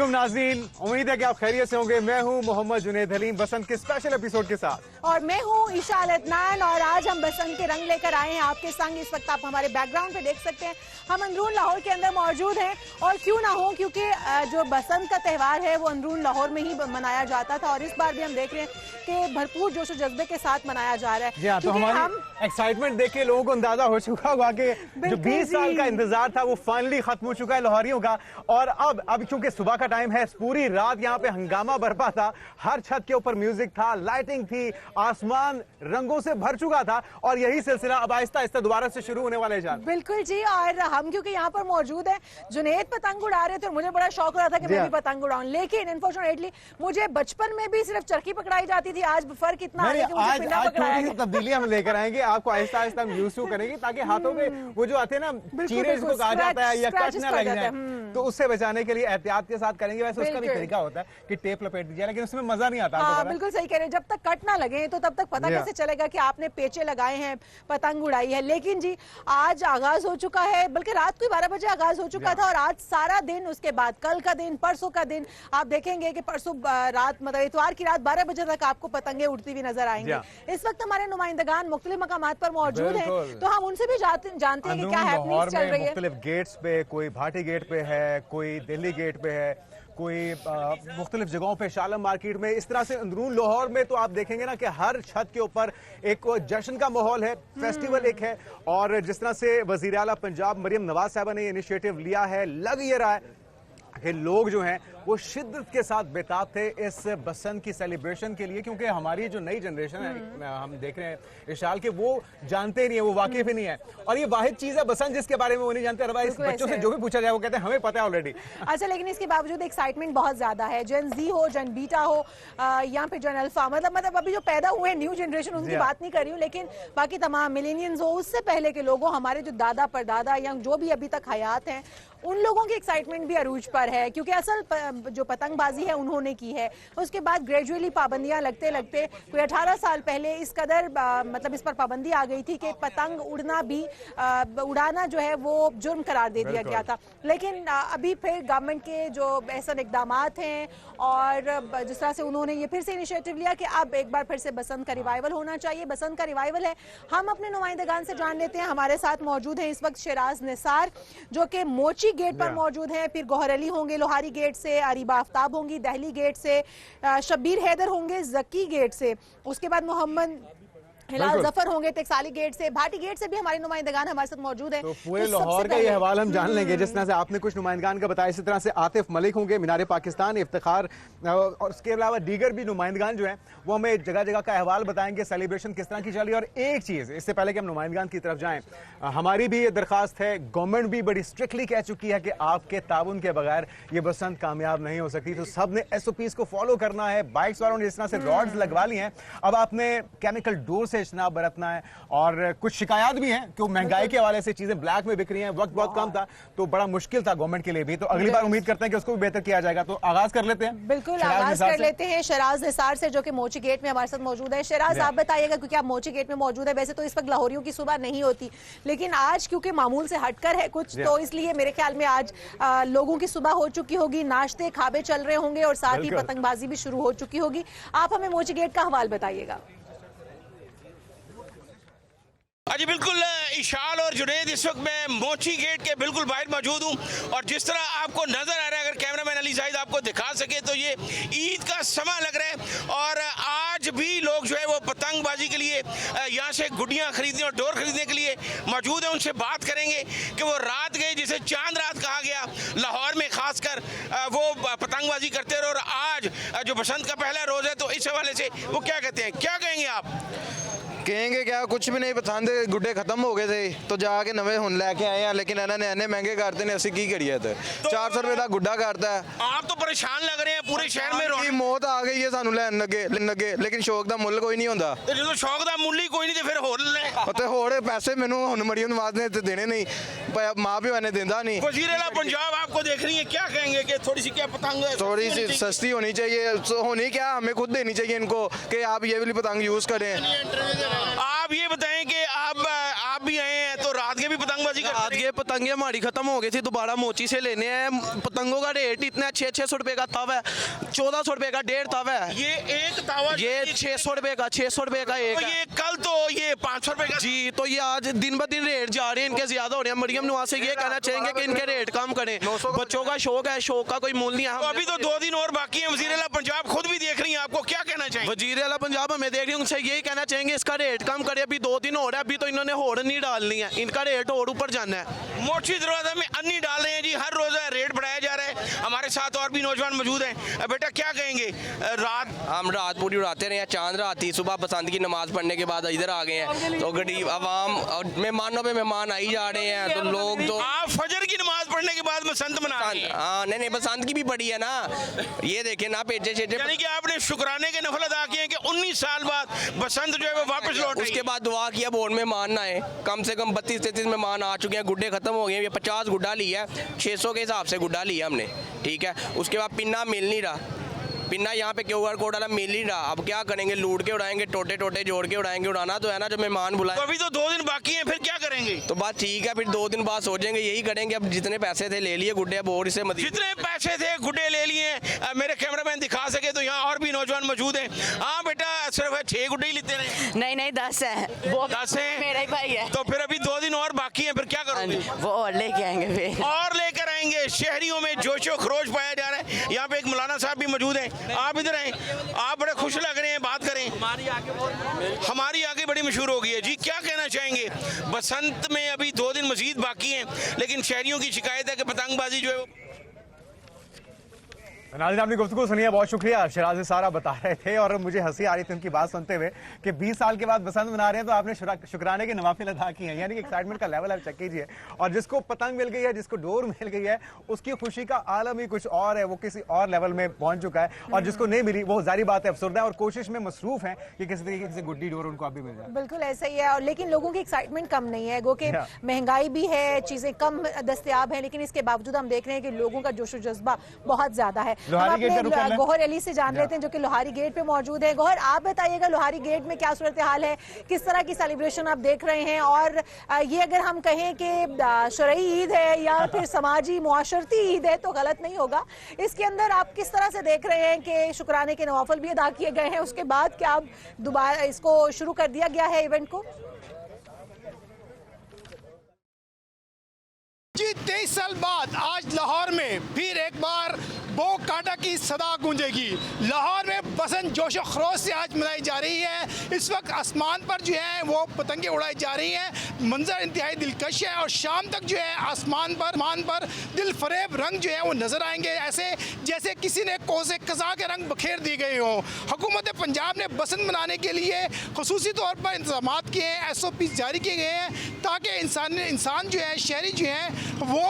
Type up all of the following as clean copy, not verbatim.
वालेकुम नाज़रीन, उम्मीद है कि आप खैरियत से होंगे। मैं हूं मोहम्मद जुनैद हलीम बसंत के स्पेशल एपिसोड के साथ और मैं हूं ईशा अल-अदनान और आज हम बसंत के रंग लेकर आए हैं आपके संग। इस वक्त आप हमारे बैकग्राउंड पे देख सकते हैं, हम अंदरून लाहौर के अंदर मौजूद हैं और क्यों ना हो, क्योंकि जो बसंत का त्यौहार है वो अंदरून लाहौर में ही मनाया जाता था और इस बार भी हम देख रहे हैं कि भरपूर जोश जज्बे के साथ मनाया जा रहा है। जी हाँ, तो हमारी एक्साइटमेंट देख के लोगों को अंदाजा हो चुका होगा कि जो 20 साल का इंतजार था वो फाइनली खत्म हो चुका है लाहौरियों का। और अब चूंकि सुबह का टाइम है, पूरी रात यहाँ पे हंगामा बरपा था, हर छत के ऊपर म्यूजिक था, लाइटिंग थी, आसमान रंगों से भर चुका था और यही सिलसिला अब आहिस्ता आहिस्ता दोबारा से शुरू होने वाले हैं। बिल्कुल जी, और हम क्योंकि यहाँ पर मौजूद हैं, जुनैद पतंग उड़ा रहे थे और मुझे बड़ा शौक रहा था कि मैं भी पतंग उड़ाऊं, लेकिन अनफॉर्चुनेटली मुझे बचपन में भी सिर्फ चरखी पकड़ाई जाती थी। आज फर्क इतना है कि मुझे पिना पकड़ाया गया। तब्दीली हम लेकर आएंगे, आपको आहिस्ता आहिस्ता हम यूज़ करेंगे ताकि हाथों में वो जो आते हैं ना चीरे जिसको कहा जाता है या कट ना लग जाए, तो उससे बचाने के लिए एहतियात के साथ करेंगे। वैसे उसका भी तरीका होता है कि टेप लपेट दीजिए, लेकिन उसमें मजा नहीं आता। हाँ, बिल्कुल सही कह रहे हैं। जब तक कट ना लगे तो तब तक पता कैसे चलेगा कि आपने पेचे लगाए हैं, पतंग उड़ाई है। लेकिन जी आज आगाज हो चुका है, बल्कि रात को 12 बजे आगाज हो चुका था और आज सारा दिन, उसके बाद कल का दिन, परसों का दिन, आप देखेंगे कि परसों रात मतलब इतवार की रात 12 बजे तक आपको पतंगे उड़ती हुई नजर आएंगे। इस वक्त हमारे नुमाइंदगान मुख्तलिफ मकामात पर मौजूद हैं, तो हम उनसे भी जानते हैं कि क्या हैपनिंग्स चल रही है। मुख्तलिफ गेट्स पे, कोई भाटी गेट पे है, कोई दिल्ली गेट पे है, कोई मुख्तलिफ जगहों पे, शालम मार्केट में। इस तरह से अंदरून लाहौर में तो आप देखेंगे ना कि हर छत के ऊपर एक जश्न का माहौल है, फेस्टिवल एक है। और जिस तरह से वज़ीर आला पंजाब मरियम नवाज साहबा ने इनिशिएटिव लिया है, लग ये रहा है कि लोग जो हैं वो शिद्दत के साथ बेताब थे इस बसंत की सेलिब्रेशन के लिए, क्योंकि हमारी जो नई जनरेशन है, हम देख रहे हैं इशाल के, वो जानते नहीं है, वो वाकिफ ही नहीं है। और ये वाहिद चीज है बसंत जिसके बारे में वो नहीं जानते। अदरवाइज बच्चों से जो भी पूछा जाए वो कहते हैं हमें पता है ऑलरेडी। अच्छा, लेकिन इसके बावजूद एक्साइटमेंट बहुत ज्यादा है। जन जी हो, जन बीटा हो, यहाँ पे जन अल्फा, मतलब अभी जो पैदा हुए न्यू जनरेशन उनकी बात नहीं कर रही हूँ, लेकिन बाकी तमाम मिलेनियंस हो, उससे पहले के लोगों, हमारे जो दादा परदादा या जो भी अभी तक हयात हैं, उन लोगों की एक्साइटमेंट भी अरूज पर है, क्योंकि असल जो पतंगबाजी है उन्होंने की है। उसके बाद ग्रेजुअली पाबंदियां लगते लगते कोई 18 साल पहले इस कदर मतलब इस पर पाबंदी आ गई थी कि पतंग उड़ना भी उड़ाना जो है वो जुर्म करार दे दिया गया था। लेकिन अभी फिर गवर्नमेंट के जो ऐसा इकदामात हैं और जिस तरह से उन्होंने ये फिर से इनिशिएटिव लिया कि अब एक बार फिर से बसंत का रिवाइवल होना चाहिए। बसंत का रिवाइवल है, हम अपने नुमाइंदगान से जान लेते हैं। हमारे साथ मौजूद हैं इस वक्त शराज निसार, जो कि मोची गेट पर मौजूद हैं, फिर गौहर अली होंगे लोहारी गेट से, अरीबा आफ्ताब होंगी दहली गेट से, शब्बीर हैदर होंगे जकी गेट से, उसके बाद मोहम्मद हिलाल जफर होंगे टेक्साली गेट से, भाटी गेट से भी हमारे नुमाइंदगान हमारे साथ मौजूद है। तो पूरे लाहौर का ये हवाला हम जान लेंगे, जिस तरह से आपने कुछ नुमाइंदगान का बताया। इसी तरह से आतिफ मलिक होंगे मीनार पाकिस्तान, इफ्तिखार, और उसके अलावा दीगर भी नुमाइंदगान जो हैं वो हमें जगह जगह का अहवाल बताएंगे, सेलिब्रेशन किस तरह की चली। और एक चीज़, इससे पहले कि हम नुमाइंदगान की तरफ जाएं, हमारी भी ये दरख्वास्त है, गवर्नमेंट भी बड़ी स्ट्रिक्टली कह चुकी है कि आपके ताउन के बगैर ये बसंत कामयाब नहीं हो सकती। तो सब ने SOPs को फॉलो करना है। बाइक्स वालों ने जिस तरह से रॉड्स लगवा ली हैं, अब आपने केमिकल डोर से इज्तनाब बरतना है। और कुछ शिकायत भी हैं कि महंगाई के हवाले से चीजें ब्लैक में बिक रही हैं, वक्त बहुत कम था तो बड़ा मुश्किल था गवर्नमेंट के लिए भी। तो अगली बार उम्मीद करते हैं कि उसको भी बेहतर किया जाएगा। तो आगाज कर लेते हैं, बिल्कुल आगाज कर लेते हैं शराज निसार से, जो कि मोची गेट में हमारे साथ मौजूद है। शराज, आप बताइएगा, क्योंकि आप मोची गेट में मौजूद है। वैसे तो इस वक्त लाहौरियों की सुबह नहीं होती, लेकिन आज क्योंकि मामूल से हटकर है कुछ, तो इसलिए मेरे ख्याल में आज लोगों की सुबह हो चुकी होगी, नाश्ते खाबे चल रहे होंगे और साथ ही पतंगबाजी भी शुरू हो चुकी होगी। आप हमें मोची गेट का हवाल बताइएगा। जी बिल्कुल, इशाल और जुनैद इस वक्त मैं मोची गेट के बिल्कुल बाहर मौजूद हूँ और जिस तरह आपको नजर आ रहा है, अगर कैमरामैन अली जाहिद आपको दिखा सके तो ये ईद का समा लग रहा है। और आज भी लोग जो है वो पतंगबाजी के लिए यहाँ से गुड्डियाँ खरीदने और डोर खरीदने के लिए मौजूद है। उनसे बात करेंगे कि वो रात गई जिसे चांद रात कहा गया लाहौर में, खासकर वो पतंगबाजी करते रहे। और आज जो बसंत का पहला रोज़ है, तो इस हवाले से वो क्या कहते हैं, क्या कहेंगे आप? कहेंगे क्या, कुछ भी नहीं पसंद, गुड्डे खत्म हो गए थे तो जाके नवे हुन लेके आए हैं, लेकिन इन्होंने इन्ने महंगे करते ने, असं की करिए थे। 400 रुपए का गुड्डा करता है। आप तो परेशान लग रहे हैं, पूरे शहर में मौत आ गई है सानू लैन लगे, लेकिन शौक का मुल कोई नहीं होता। जो शौक का मुल ही कोई नहीं, तो फिर होर ले होर पैसे मैनू हुन मरियम नवाज ने देने नहीं, माँ प्यो ने देंदा नहीं। वज़ीर आला पंजाब आपको देख रही है, क्या कहेंगे कि थोड़ी सी क्या पतंग थोड़ी सी सस्ती होनी चाहिए, होनी क्या हमें खुद देनी चाहिए इनको कि आप ये वाली पतंग यूज करें। आप ये बताएं कि आप भी आए हैं तो रात के भी पतंगबाजी करते हैं? रात के पतंगे हमारी खत्म हो गई थी, दोबारा मोची से लेने हैं। पतंगों का रेट इतना है, 600 रुपए का तवा है, 1400 रुपए का 1.5 तवा है। ये एक तावा ये 600 रुपए का, 600 रुपए का एक तो है। ये कल तो ये 500 रुपए का जी, तो ये आज दिन ब दिन रेट जा रहे हैं इनके, ज्यादा हो रहे हैं। मरियम नवाज से ये कहना चाहेंगे कि इनके रेट कम करें। बच्चों का शौक है, शौक का कोई मूल नहीं है। तो अभी तो 2 दिन और बाकी है। वज़ीर आला पंजाब खुद भी देख रही हैं, आपको क्या कहना चाहिए? वजीर आला पंजाब हमें देख रही है, उनसे यही कहना चाहेंगे इसका रेट कम करे। अभी 2 दिन हो रहा है, अभी तो इन्होंने होड़ नहीं डालनी है, इनका रेट और ऊपर जाना है। मोची दरवाजा में अन्नी डाल रहे हैं जी, हर रोज रेट बढ़ाया जा रहा है। हमारे साथ और भी नौजवान मौजूद हैं। बेटा क्या कहेंगे? रात हम रात पूरी उड़ाते रहे हैं, चांद रात थी, सुबह बसंत की नमाज पढ़ने के बाद इधर आ गए हैं। तो गरीब आवाम और मेहमानों पे मेहमान आई जा रहे हैं, तो लोग तो आप फजर की नमाज पढ़ने के बाद बसंत मना रहे हैं। हाँ नहीं बसंत की भी पड़ी है ना, ये देखे ना पेचे शेचे। यानी कि आपने शुक्राने के नफल अदा किए हैं कि 19 साल बाद बसंत जो है वो वापस लौट रही है। उसके बाद दुआ किया बोर्ड में मान ना आए। कम से कम 32-33 मेहमान आ चुके हैं, गुड्डे खत्म हो गए। ये 50 गुड्डा लिया है, 600 के हिसाब से गुड्डा लिया हमने, ठीक है। उसके बाद पिन्ना मिल नहीं रहा, पिन्ना यहाँ पे QR कोड वाला मिल ही रहा। अब क्या करेंगे, लूट के उड़ाएंगे, टोटे टोटे जोड़ के उड़ाएंगे। उड़ाना तो है ना, जो मेहमान बुलाए। तो अभी तो 2 दिन बाकी हैं, फिर क्या करेंगे? तो बात ठीक है, फिर 2 दिन बाद सोचेंगे, यही करेंगे। अब जितने पैसे थे ले लिए गुड्डे, अब और इसे मत। जितने पैसे थे गुड्डे ले लिए। मेरे कैमरामैन दिखा सके तो यहाँ और भी नौजवान मौजूद हैं। हाँ बेटा, सिर्फ 6 गुड्डे ही लेते रहे? नहीं 10 है, वो 10 है, मेरा ही भाई है। तो फिर अभी 2 दिन और बाकी हैं, फिर क्या करोगे? वो और लेके आएंगे फिर। और लेकर आएंगे। शहरियों में जोशो खरोश पाया जा रहा है। यहाँ पे एक मौलाना साहब भी मौजूद हैं। आप इधर आए, आप बड़े खुश लग रहे हैं, बात करें। हमारी आगे बड़ी मशहूर हो गई है जी, क्या कहना चाहेंगे? बसंत में अभी 2 दिन मजीद बाकी हैं, लेकिन शहरियों की शिकायत है कि पतंगबाजी जो है वो। नाज़रीन, आपने गुफ्तगू सुनी है, बहुत शुक्रिया। शराज सारा बता रहे थे और मुझे हंसी आ रही थी उनकी बात सुनते हुए कि 20 साल के बाद बसंत मना रहे हैं तो आपने शुक्राने के नवाफिल अदा किए हैं। यानी कि एक्साइटमेंट का लेवल आप चेक कीजिए। और जिसको पतंग मिल गई है, जिसको डोर मिल गई है, उसकी खुशी का आलम ही कुछ और है, वो किसी और लेवल में पहुंच चुका है। और जिसको नहीं मिली वो जारी बात है अफसरदा है और कोशिश में मसरूफ है कि किसी तरीके से गुड्डी डोर उनको अभी मिल जाए। बिल्कुल ऐसा ही है। और लेकिन लोगों की एक्साइटमेंट कम नहीं है, गो कि महंगाई भी है, चीजें कम दस्तयाब है, लेकिन इसके बावजूद हम देख रहे हैं कि लोगों का जोशो जज्बा बहुत ज्यादा है। गौहर अली से जान लेते हैं जो कि लोहारी गेट पे मौजूद है। गौहर, आप बताइएगा लोहारी गेट में क्या सूरत हाल है, किस तरह की सेलिब्रेशन आप देख रहे हैं? और ये अगर हम कहें कि शरई ईद है या फिर समाजी मुआशरती ईद है तो गलत नहीं होगा। इसके अंदर आप किस तरह से देख रहे हैं कि शुक्राने के नवाफिल भी अदा किए गए हैं, उसके बाद क्या अब दोबारा इसको शुरू कर दिया गया है इवेंट को? जी, 23 साल बाद आज लाहौर में फिर एक बार बो काटा की सदा गूंजेगी। लाहौर में बसंत जोशो खरोश से आज मनाई जा रही है। इस वक्त आसमान पर जो है वो पतंगे उड़ाई जा रही हैं। मंजर इंतहाई दिलकश है और शाम तक जो है आसमान पर दिल फरेब रंग जो है वो नज़र आएंगे, ऐसे जैसे किसी ने कोसे कज़ा के रंग बखेर दिए गए हों। हुकूमत पंजाब ने बसंत मनाने के लिए खसूसी तौर पर इंतजाम किए हैं, SOP जारी किए गए हैं ताकि इंसान जो है, शहरी जो है वो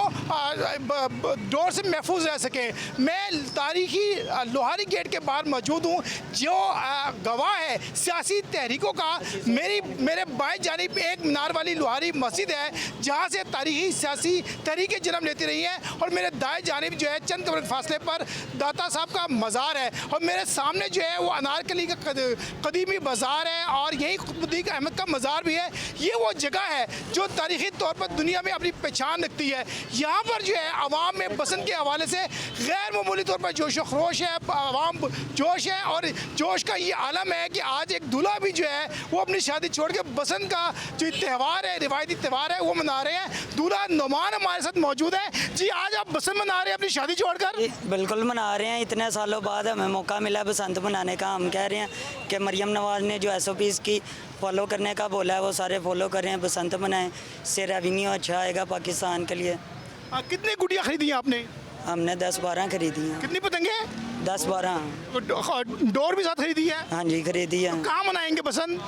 डोर से महफूज रह सकें। मैं तारीखी लोहारी गेट के बाहर मौजूद हूँ, जो गवाह है सियासी तहरीकों का। मेरे बाएं जानिब एक मीनार वाली लोहारी मस्जिद है जहाँ से तारीखी सियासी तहरीकें जन्म लेती रही हैं, और मेरे दाएं जानिब जो है चंद कदम फासले पर दाता साहब का मज़ार है, और मेरे सामने जो है वो अनारकली का कदीमी बाज़ार है, और यही खुतबुद्दीन अहमद का मज़ार भी है। ये वो जगह है जो तारीखी तौर पर दुनिया में अपनी पहचान रखती है। यहाँ पर जो है आवाम में बसंत के हवाले से गैर मामूली तौर पर जोश व खरोश है, आवाम जोश है, और जोश का ये आलम है कि आज एक दूल्हा भी जो है वो अपनी शादी छोड़ के बसंत का जो त्यौहार है, रिवायती त्यौहार है, वो मना रहे हैं। दूल्हा नुमान हमारे साथ मौजूद है। जी, आज आप बसंत मना रहे हैं अपनी शादी छोड़कर? बिल्कुल मना रहे हैं, इतने सालों बाद हमें मौका मिला बसंत मनाने का। हम कह रहे हैं कि मरियम नवाज ने जो SOPs की फॉलो करने का बोला है वो सारे फॉलो कर रहे हैं, बसंत मनाएं, इससे रेवेन्यू अच्छा आएगा पाकिस्तान के लिए। कितनी गुड़ियाँ खरीदी हैं आपने? हमने 10-12 खरीदी हैं। कितनी पतंगे? 10-12। डोर भी साथ खरीदी है? हाँ जी, खरीदी है। कहाँ मनाएंगे बसंत?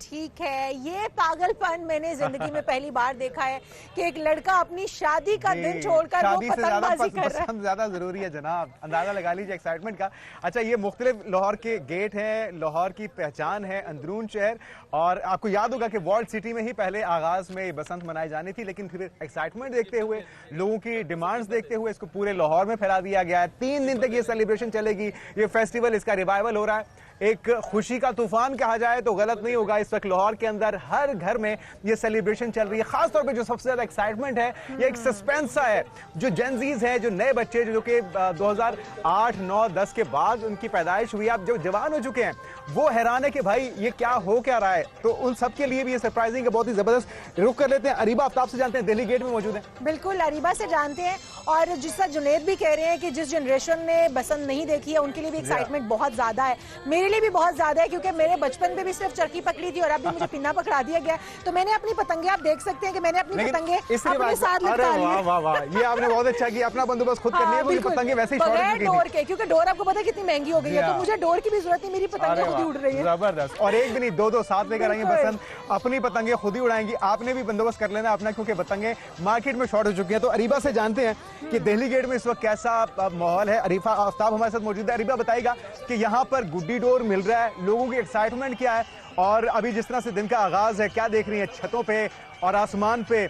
ठीक है, ये पागलपन मैंने जिंदगी में पहली बार देखा है कि एक लड़का अपनी शादी का दिन छोड़कर वो पतंगबाजी कर रहा है। ज्यादा जरूरी है जनाब, अंदाजा लगा लीजिए एक्साइटमेंट का। अच्छा, ये मुख्तलिफ लाहौर के गेट हैं, लाहौर की पहचान है अंदरून शहर। और आपको याद होगा कि वर्ल्ड सिटी में ही पहले आगाज में बसंत मनाई जानी थी, लेकिन फिर एक्साइटमेंट देखते हुए, लोगों की डिमांड्स देखते हुए इसको पूरे लाहौर में फैला दिया गया है। 3 दिन तक ये सेलिब्रेशन चलेगी, ये फेस्टिवल, इसका रिवाइवल हो रहा है। एक खुशी का तूफान कहा जाए तो गलत नहीं होगा। इस वक्त लाहौर के अंदर हर घर में ये सेलिब्रेशन चल रही है। खासतौर पे जो सबसे ज्यादा एक्साइटमेंट है, ये एक सस्पेंस सा है। जो जेनजीज हैं, जो नए बच्चे जो कि 2008, 9, 10 के बाद उनकी पैदाइश हुई, आप जो जवान हो चुके हैं, वो हैरान है कि भाई ये क्या हो क्या रहा है। तो उन सब के लिए भी ये सरप्राइजिंग है, बहुत ही जबरदस्त। रुक कर लेते हैं, अरीबा आफ्ताब से जानते हैं, दिल्ली गेट में मौजूद है। बिल्कुल, अरीबा से जानते हैं। और जिस तरह जुनेद भी कह रहे हैं कि जिस जनरेशन ने बसंत नहीं देखी है उनके लिए भी एक्साइटमेंट बहुत ज्यादा है। मेरे लिए भी बहुत ज्यादा है, क्योंकि मेरे बचपन में भी सिर्फ चरखी पकड़ी थी और अब भी मुझे पिन्ना पकड़ा दिया गया। तो मैंने अपनी पतंगे, आप देख सकते हैं कि मैंने अपनी पतंगे अपने साथ लटका ली। वाह वाह, ये आपने बहुत अच्छा किया, अपना बंदोबस्त खुद कर लिया। मुझे पतंगे वैसे ही बगैर डोर के, क्योंकि डोर आपको पता है कितनी महंगी हो गई है, तो मुझे डोर की भी जरूरत नहीं, मेरी पतंगे खुद ही उड़ रही है। जबरदस्त। और एक भी नहीं, दो साथ लेकर आएंगे बसंत, अपनी पतंगे खुद ही उड़ाएंगी। आपने भी बंदोबस्त कर लेना अपना, क्योंकि पतंगे मार्केट में शॉर्ट हो चुकी हैं। तो अरीबा से जानते हैं कि दिल्ली गेट में इस वक्त कैसा माहौल है। अरीफा आफ्ताब हमारे साथ मौजूद है। अरीबा बताएगा कि यहाँ पर गुड्डी डोर मिल रहा है, लोगों की एक्साइटमेंट क्या है, और अभी जिस तरह से दिन का आगाज है, क्या देख रही है छतों पे और आसमान पे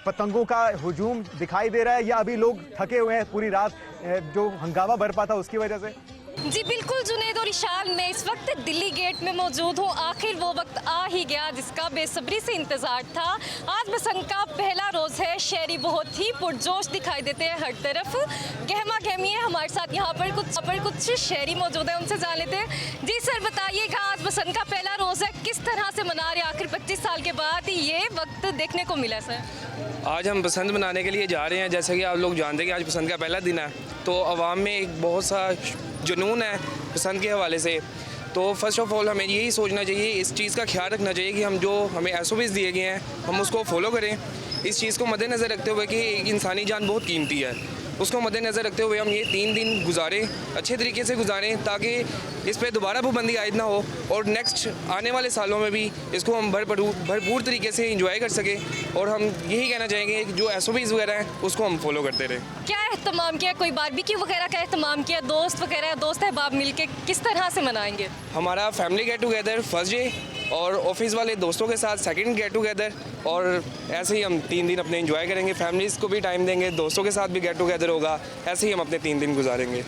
पतंगों का हुजूम दिखाई दे रहा है, या अभी लोग थके हुए हैं पूरी रात जो हंगामा बरपा था उसकी वजह से? जी बिल्कुल जुनेद और इशाल, मैं इस वक्त दिल्ली गेट में मौजूद हूँ। आखिर वो वक्त आ ही गया जिसका बेसब्री से इंतज़ार था। आज बसंत का पहला रोज़ है। शहरी बहुत ही पुरजोश दिखाई देते हैं, हर तरफ गहमा गहमी है। हमारे साथ यहाँ पर कुछ शहरी मौजूद हैं, उनसे जान लेते हैं। जी सर बताइएगा, आज बसंत का पहला रोज़ है, किस तरह से मना रहे? आखिर 25 साल के बाद ये वक्त देखने को मिला सर। आज हम बसंत मनाने के लिए जा रहे हैं। जैसे कि आप लोग जानते हैं कि आज बसंत का पहला दिन है, तो आवाम में एक बहुत सा जुनून है बसंत के हवाले से। तो फर्स्ट ऑफ ऑल हमें यही सोचना चाहिए, इस चीज़ का ख्याल रखना चाहिए कि हम जो हमें SOPs दिए गए हैं हम उसको फॉलो करें। इस चीज़ को मद्देनज़र रखते हुए कि एक इंसानी जान बहुत कीमती है, उसको मद्देनज़र रखते हुए हम ये 3 दिन गुजारें, अच्छे तरीके से गुजारें, ताकि इस पर दोबारा पाबंदी आयद ना हो और नेक्स्ट आने वाले सालों में भी इसको हम भरपूर तरीके से इंजॉय कर सकें। और हम यही कहना चाहेंगे कि जो SOPs वगैरह हैं उसको हम फॉलो करते रहें। क्या एहतमाम किया, कोई बारबेक्यू वगैरह का एहतमाम किया? दोस्त वगैरह, दोस्त अहबाब मिलके किस तरह से मनाएंगे? हमारा family get together first day, और ऑफिस वाले दोस्तों के साथ सेकंड गेट टुगेदर, और ऐसे ही हम 3 दिन अपने एंजॉय करेंगे। फैमिलीज़ को भी टाइम देंगे, दोस्तों के साथ भी गेट टुगेदर होगा। ऐसे ही हम अपने 3 दिन गुजारेंगे।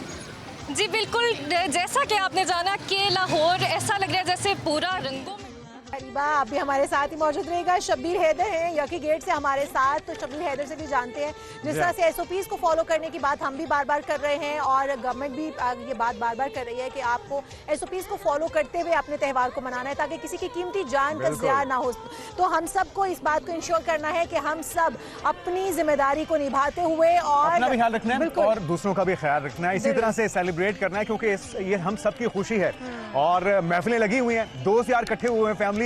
जी बिल्कुल, जैसा कि आपने जाना कि लाहौर ऐसा लग रहा है जैसे पूरा रंगों में। अरीबा आप भी हमारे साथ ही मौजूद रहेगा। शब्बीर हैदर हैं यकी गेट से हमारे साथ। तो शब्बीर हैदर से भी जानते हैं, जिस तरह से SOPs को फॉलो करने की बात हम भी बार बार कर रहे हैं और गवर्नमेंट भी ये बात बार बार कर रही है कि आपको SOPs को फॉलो करते हुए अपने त्यौहार को मनाना है, ताकि किसी की कीमती जान का ज़िया ना हो। तो हम सबको इस बात को इंश्योर करना है कि हम सब अपनी जिम्मेदारी को निभाते हुए और अपना भी ख्याल रखना है और दूसरों का भी ख्याल रखना है, इसी तरह से सेलिब्रेट करना है, क्योंकि ये हम सबकी खुशी है। और महफिलें लगी हुई हैं, दोस्त यार इकट्ठे हुए हैं, फैमिलीज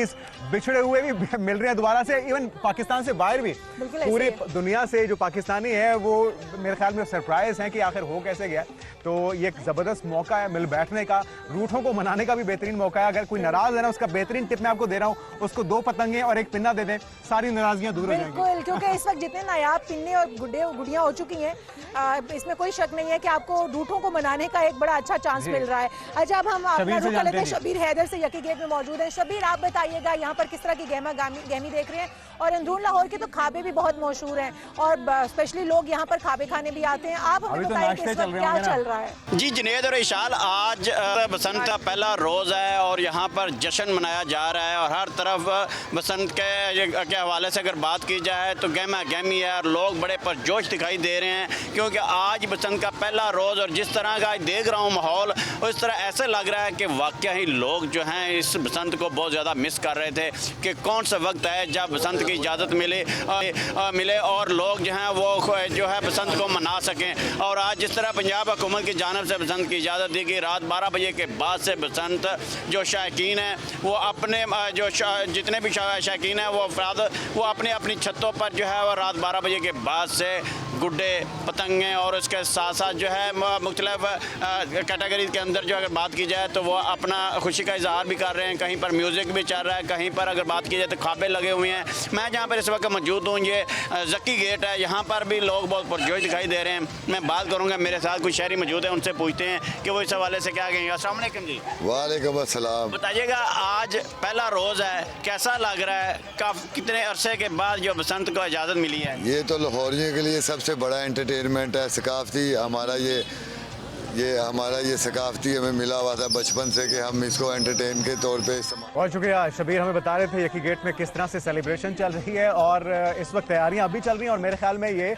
बिछड़े हुए भी मिल रहे हैं दोबारा से, इवन पाकिस्तान से बाहर भी, पूरी दुनिया से जो पाकिस्तानी है वो मेरे ख्याल में सरप्राइज है कि आखिर हो कैसे गया। तो ये एक जबरदस्त मौका है मिल बैठने का, रूठों को मनाने का भी बेहतरीन मौका है। अगर कोई नाराज है ना, उसका बेहतरीन टिप मैं आपको दे रहा हूँ, उसको 2 पतंगे और 1 पिन्ना दे दें, सारी नाराजगियां दूर हो जाएंगी। बिल्कुल, क्योंकि इस वक्त जितने नायाब पिन्ने और गुड़ियां हो चुकी हैं, इसमें कोई शक नहीं है कि आपको रूठों को मनाने का एक बड़ा अच्छा चांस मिल रहा है। अच्छा, अब हम अपना रुख कर लेते हैं। शब्बीर हैदर से यकी गेट में मौजूद है। शब्बीर आप बताइएगा, यहाँ पर किस तरह की गहमी देख रहे हैं? और अंदरून लाहौर के तो खाबे भी बहुत मशहूर हैं और स्पेशली लोग यहाँ पर खाबे खाने भी आते हैं। आप हमें बताइए कि इस वक्त क्या चल रहा है? जी जुनेद और इशाल, आज बसंत का पहला रोज़ है और यहाँ पर जश्न मनाया जा रहा है और हर तरफ बसंत के हवाले से अगर बात की जाए तो गहमा गहमी है और लोग बड़े परजोश दिखाई दे रहे हैं, क्योंकि आज बसंत का पहला रोज़ और जिस तरह का देख रहा हूँ माहौल, उस तरह ऐसे लग रहा है कि वाकई ही लोग जो हैं इस बसंत को बहुत ज़्यादा मिस कर रहे थे कि कौन सा वक्त है जब बसंत की इजाज़त मिले और लोग जो हैं वो जो है बसंत को मना सकें। और आज जिस तरह पंजाब हुकूमत की जानिब से बसंत की इजाज़त दी गई, रात 12 बजे के बाद से बसंत जो शौकीन हैं वो अपने जो जितने भी शौकीन हैं वो अफराद वो अपनी अपनी छतों पर जो है वो रात 12 बजे के बाद से गुड्डे पतंगे और उसके साथ साथ जो है मुख्तलिफ कैटेगरी के अंदर जो अगर बात की जाए तो वो अपना खुशी का इजहार भी कर रहे हैं। कहीं पर म्यूज़िक भी चल रहा है, कहीं पर अगर बात की जाए तो खाबे लगे हुए हैं। मैं जहाँ पर इस वक्त मौजूद हूँ, ये जक्की गेट है, यहाँ पर भी लोग बहुत पुरजोश दिखाई दे रहे हैं। मैं बात करूँगा, मेरे साथ कुछ शहरी मौजूद हैं, उनसे पूछते हैं कि वो इस हवाले से क्या कहेंगे। अस्सलाम वालेकुम जी। वालेकुम अस्सलाम। बताइएगा, आज पहला रोज़ है, कैसा लग रहा है? कितने अरसे के बाद जो बसंत को इजाज़त मिली है? ये तो लाहौरियों के लिए सबसे बड़ा एंटरटेनमेंट है, सकाफती हमारा ये ये हमारा ये सकाफती हमें मिला हुआ था बचपन से कि हम इसको एंटरटेन के तौर पे इस्तेमाल। बहुत शुक्रिया शबीर, हमें बता रहे थे यकी गेट में किस तरह से सेलिब्रेशन चल रही है और इस वक्त तैयारियां अभी चल रही हैं और मेरे ख्याल में ये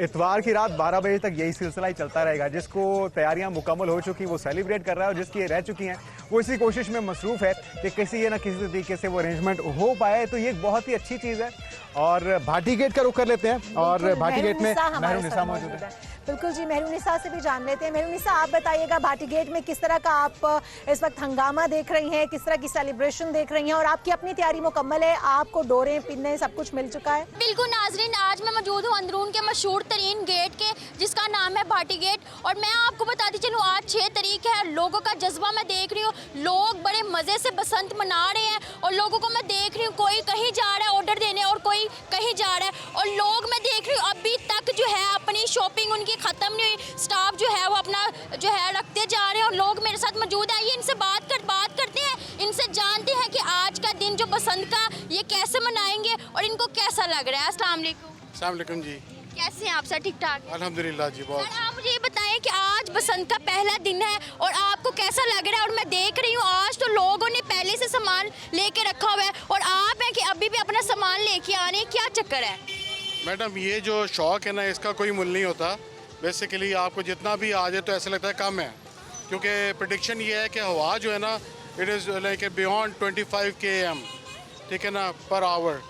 इतवार की रात 12 बजे तक यही सिलसिला ही चलता रहेगा। जिसको तैयारियां मुकम्मल हो चुकी वो सेलिब्रेट कर रहा है और जिसकी रह चुकी हैं वो इसी कोशिश में मसरूफ है कि किसी न किसी तरीके से वो अरेंजमेंट हो पाए। तो ये एक बहुत ही अच्छी चीज़ है और भाटी गेट का रुख कर लेते हैं और भाटी गेट में मेहरुनिसा मौजूद है। बिल्कुल जी, मेहरुनिसा से भी जान लेते हैं। मेहरुनिसा, आप बताइएगा भाटी गेट में किस तरह का आप इस वक्त हंगामा देख रही हैं, किस तरह की सेलिब्रेशन देख रही हैं और आपकी अपनी तैयारी मुकम्मल है? आपको डोरे पिन्ने सब कुछ मिल चुका है? बिल्कुल नाजरीन, आज मैं मौजूद हूँ अंदरून के मशहूर तरीन गेट के जिसका नाम है भाटी गेट। और मैं आपको बताती चलूँ आज 6 तारीख है, लोगों का जज्बा मैं देख रही हूँ, लोग बड़े मज़े से बसंत मना रहे हैं और लोगों को मैं देख रही हूँ कोई कहीं जा रहा है ऑर्डर देने और कोई कहीं जा रहा है और लोग मैं देख रही हूँ अभी तक जो है अपनी शॉपिंग उनकी ख़त्म नहीं हुई। स्टाफ जो है वो अपना जो है रखते जा रहे हैं और लोग मेरे साथ मौजूद हैं। ये इनसे बात करते हैं, इनसे जानते हैं कि आज का दिन जो बसंत का ये कैसे मनाएंगे और इनको कैसा लग रहा है। अस्सलाम वालेकुम जी, कैसे हैं आप सर? ठीक ठाक अल्हम्दुलिल्लाह जी। बहुत सर, आप मुझे ये बताएं कि आज बसंत का पहला दिन है और आपको कैसा लग रहा है? और मैं देख रही हूँ आज तो लोगों ने पहले से सामान लेके रखा हुआ है और आप हैं कि अभी भी अपना सामान लेके आ रहे हैं, क्या चक्कर है? मैडम, ये जो शौक है ना इसका कोई मुल नहीं होता। बेसिकली आपको जितना भी आ जाए तो ऐसा लगता है कम है, क्योंकि प्रेडिक्शन ये है कि हवा जो है ना it is like beyond 25 km, ठीक है ना, पर आवर।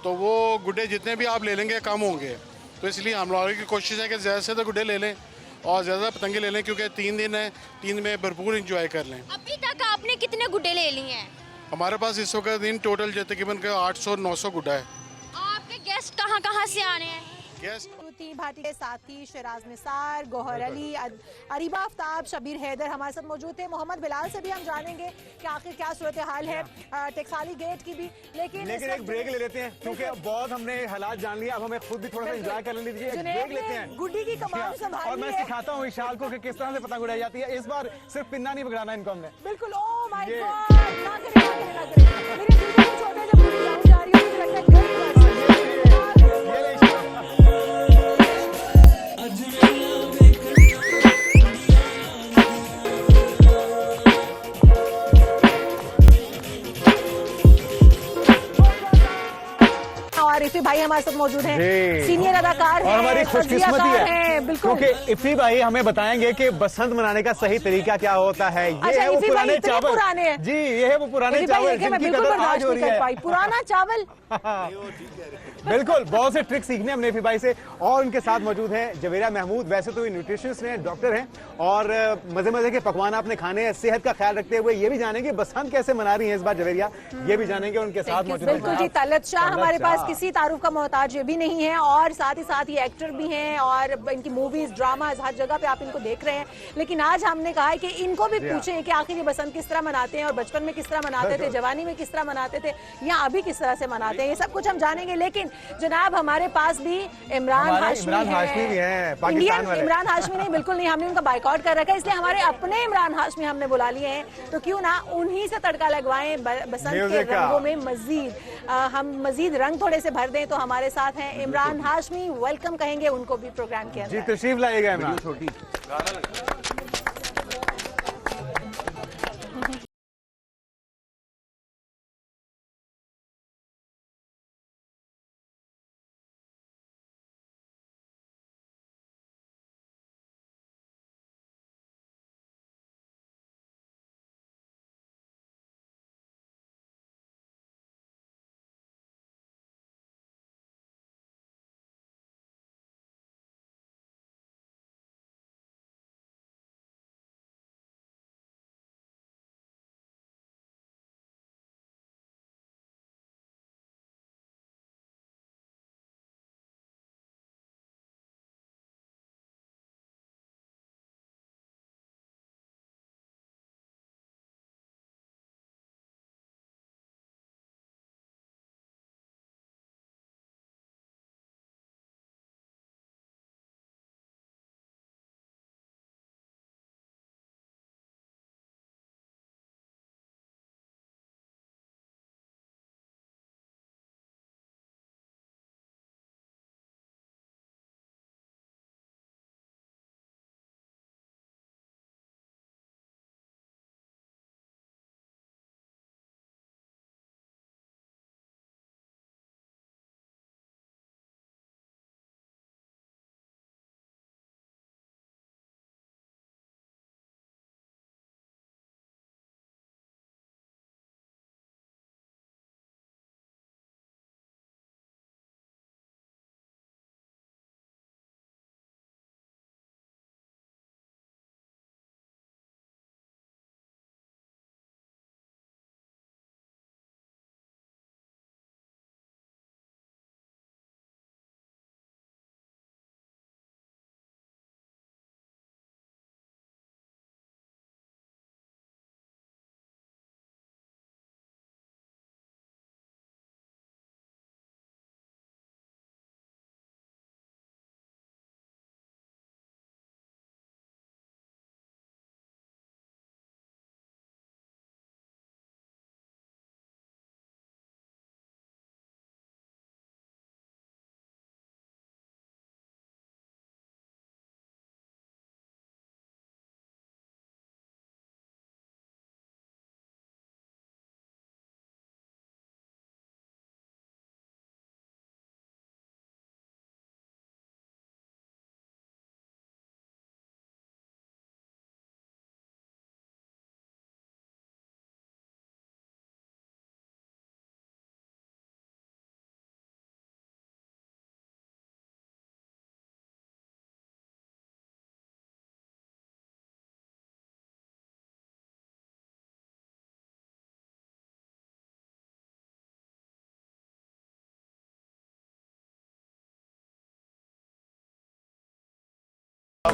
तो वो गुड्डे जितने भी आप ले लेंगे कम होंगे। तो इसलिए हम लोगों की कोशिश है कि ज़्यादा से ज़्यादा गुड्डे ले लें और ज़्यादा पतंगे ले लें, क्योंकि 3 दिन है, 3 में भरपूर इंजॉय कर लें। अभी तक आपने कितने गुड्डे ले लिए हैं? हमारे पास इस वक्त दिन टोटल तकरीबन 800-900 गुड्डा है। आपके गेस्ट कहाँ से आ रहे हैं? गेस्ट भाटी के साथी शराज निसार, गौहर अली, अरीबा आफ्ताब, शबीर हैदर हमारे साथ मौजूद थे। मोहम्मद बिलाल से भी हम जानेंगे कि आखिर क्या सूरत हाल है टेक्साली गेट की भी। लेकिन एक ब्रेक ले लेते हैं क्योंकि बहुत हमने हालात जान लिया, अब हमें खुद भी थोड़ा सा एंजॉय कर लीजिए। ब्रेक लेते हैं, गुड्डी की कमान संभाली और मैं सिखाता हूँ इशाल को कि किस तरह से पतंग उड़ाई जाती है। इस बार सिर्फ पिन्ना नहीं पकड़ाना इनको हमने। बिल्कुल। ओह माय गॉड, ना करें। मेरे दिल को कुछ होता है जब गुड्डी जाऊं जा रही हूं, मुझे लगता है और इफी भाई हमारे साथ मौजूद हैं, सीनियर अदाकार हैं और हमारी खुशकिस्मती है बिल्कुल, क्योंकि इफी भाई हमें बताएंगे कि बसंत मनाने का सही तरीका क्या होता है। ये है वो पुराने चावल जी, ये है वो पुराने चावल जिनकी कदर आज हो रही है। पुराना चावल बिल्कुल। बहुत से ट्रिक सीखने हमने इफी भाई से और उनके साथ मौजूद हैं जवेरिया महमूद। वैसे तो ये न्यूट्रिशनिस्ट हैं, डॉक्टर हैं और मजे के पकवान आपने खाने हैं, सेहत का ख्याल रखते हुए ये भी जानेंगे बसंत कैसे मना रही है इस बार जवेरिया, ये भी जानेंगे उनके साथ मौजूद हैं। बिल्कुल जी, तलत शाह हमारे पास किसी तारुफ का मोहताज ये भी नहीं है और साथ ही साथ ये एक्टर भी हैं और इनकी मूवीज ड्रामाज हर जगह पे आप इनको देख रहे हैं। लेकिन आज हमने कहा है कि इनको भी पूछें कि आखिर ये बसंत किस तरह मनाते हैं और बचपन में किस तरह मनाते थे, जवानी में किस तरह मनाते थे या अभी किस तरह से मनाते हैं, ये सब कुछ हम जानेंगे। लेकिन जनाब हमारे पास भी इमरान हाशमी है, पाकिस्तान वाले। इमरान हाशमी नहीं, बिल्कुल नहीं, हमने उनका बाइकआउट कर रखा है, इसलिए हमारे अपने इमरान हाशमी हमने बुला लिए हैं। तो क्यों ना उन्हीं से तड़का लगवाएं बसंत के रंगों में मजीद हम मजीद रंग थोड़े से भर दें। तो हमारे साथ हैं इमरान हाशमी, वेलकम कहेंगे उनको भी प्रोग्राम के अंदर। जी तशरीफ लाइएगा इमरान।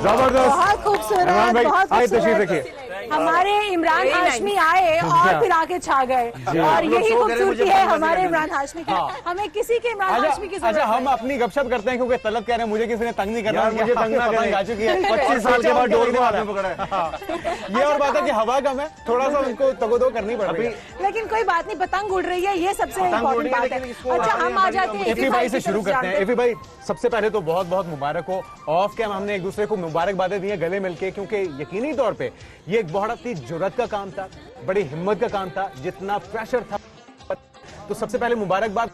जबरदस्त। बहुत खूबसूरत, इमरान भाई, बहुत आइए तशरीफ खूबसूरत। रखिए। हमारे इमरान हाशमी आए और फिर आके छा गए, और यही खूबसूरती है हमारे इमरान हाशमी की। हमें किसी के इमरान हाशमी की जरूरत अच्छा, हम नहीं। अपनी गपशप करते हैं क्योंकि तलब कह रहे हैं मुझे किसी ने तंग नहीं करना, मुझे तंग ना करें। आ चुकी है। 25 साल के बाद डोर को हाथ में पकड़ा है। ये और बात है कि हवा कम है, थोड़ा सा उनको तगोदो करनी पड़ रही है। लेकिन कोई बात नहीं, पतंग उड़ रही है, ये सबसे इम्पोर्टेंट बात है। अच्छा, हम आ जाते हैं एफी भाई से शुरू करते हैं। एफी भाई, सबसे पहले तो बहुत बहुत मुबारक हो। ऑफ कैम हमने एक दूसरे को मुबारकबादें दी हैं गले मिलके, क्योंकि यकीनी तौर पे ये एक बहुत ही जुर्रत का काम था, बड़ी हिम्मत का काम था, जितना प्रेशर था। तो सबसे पहले मुबारकबाद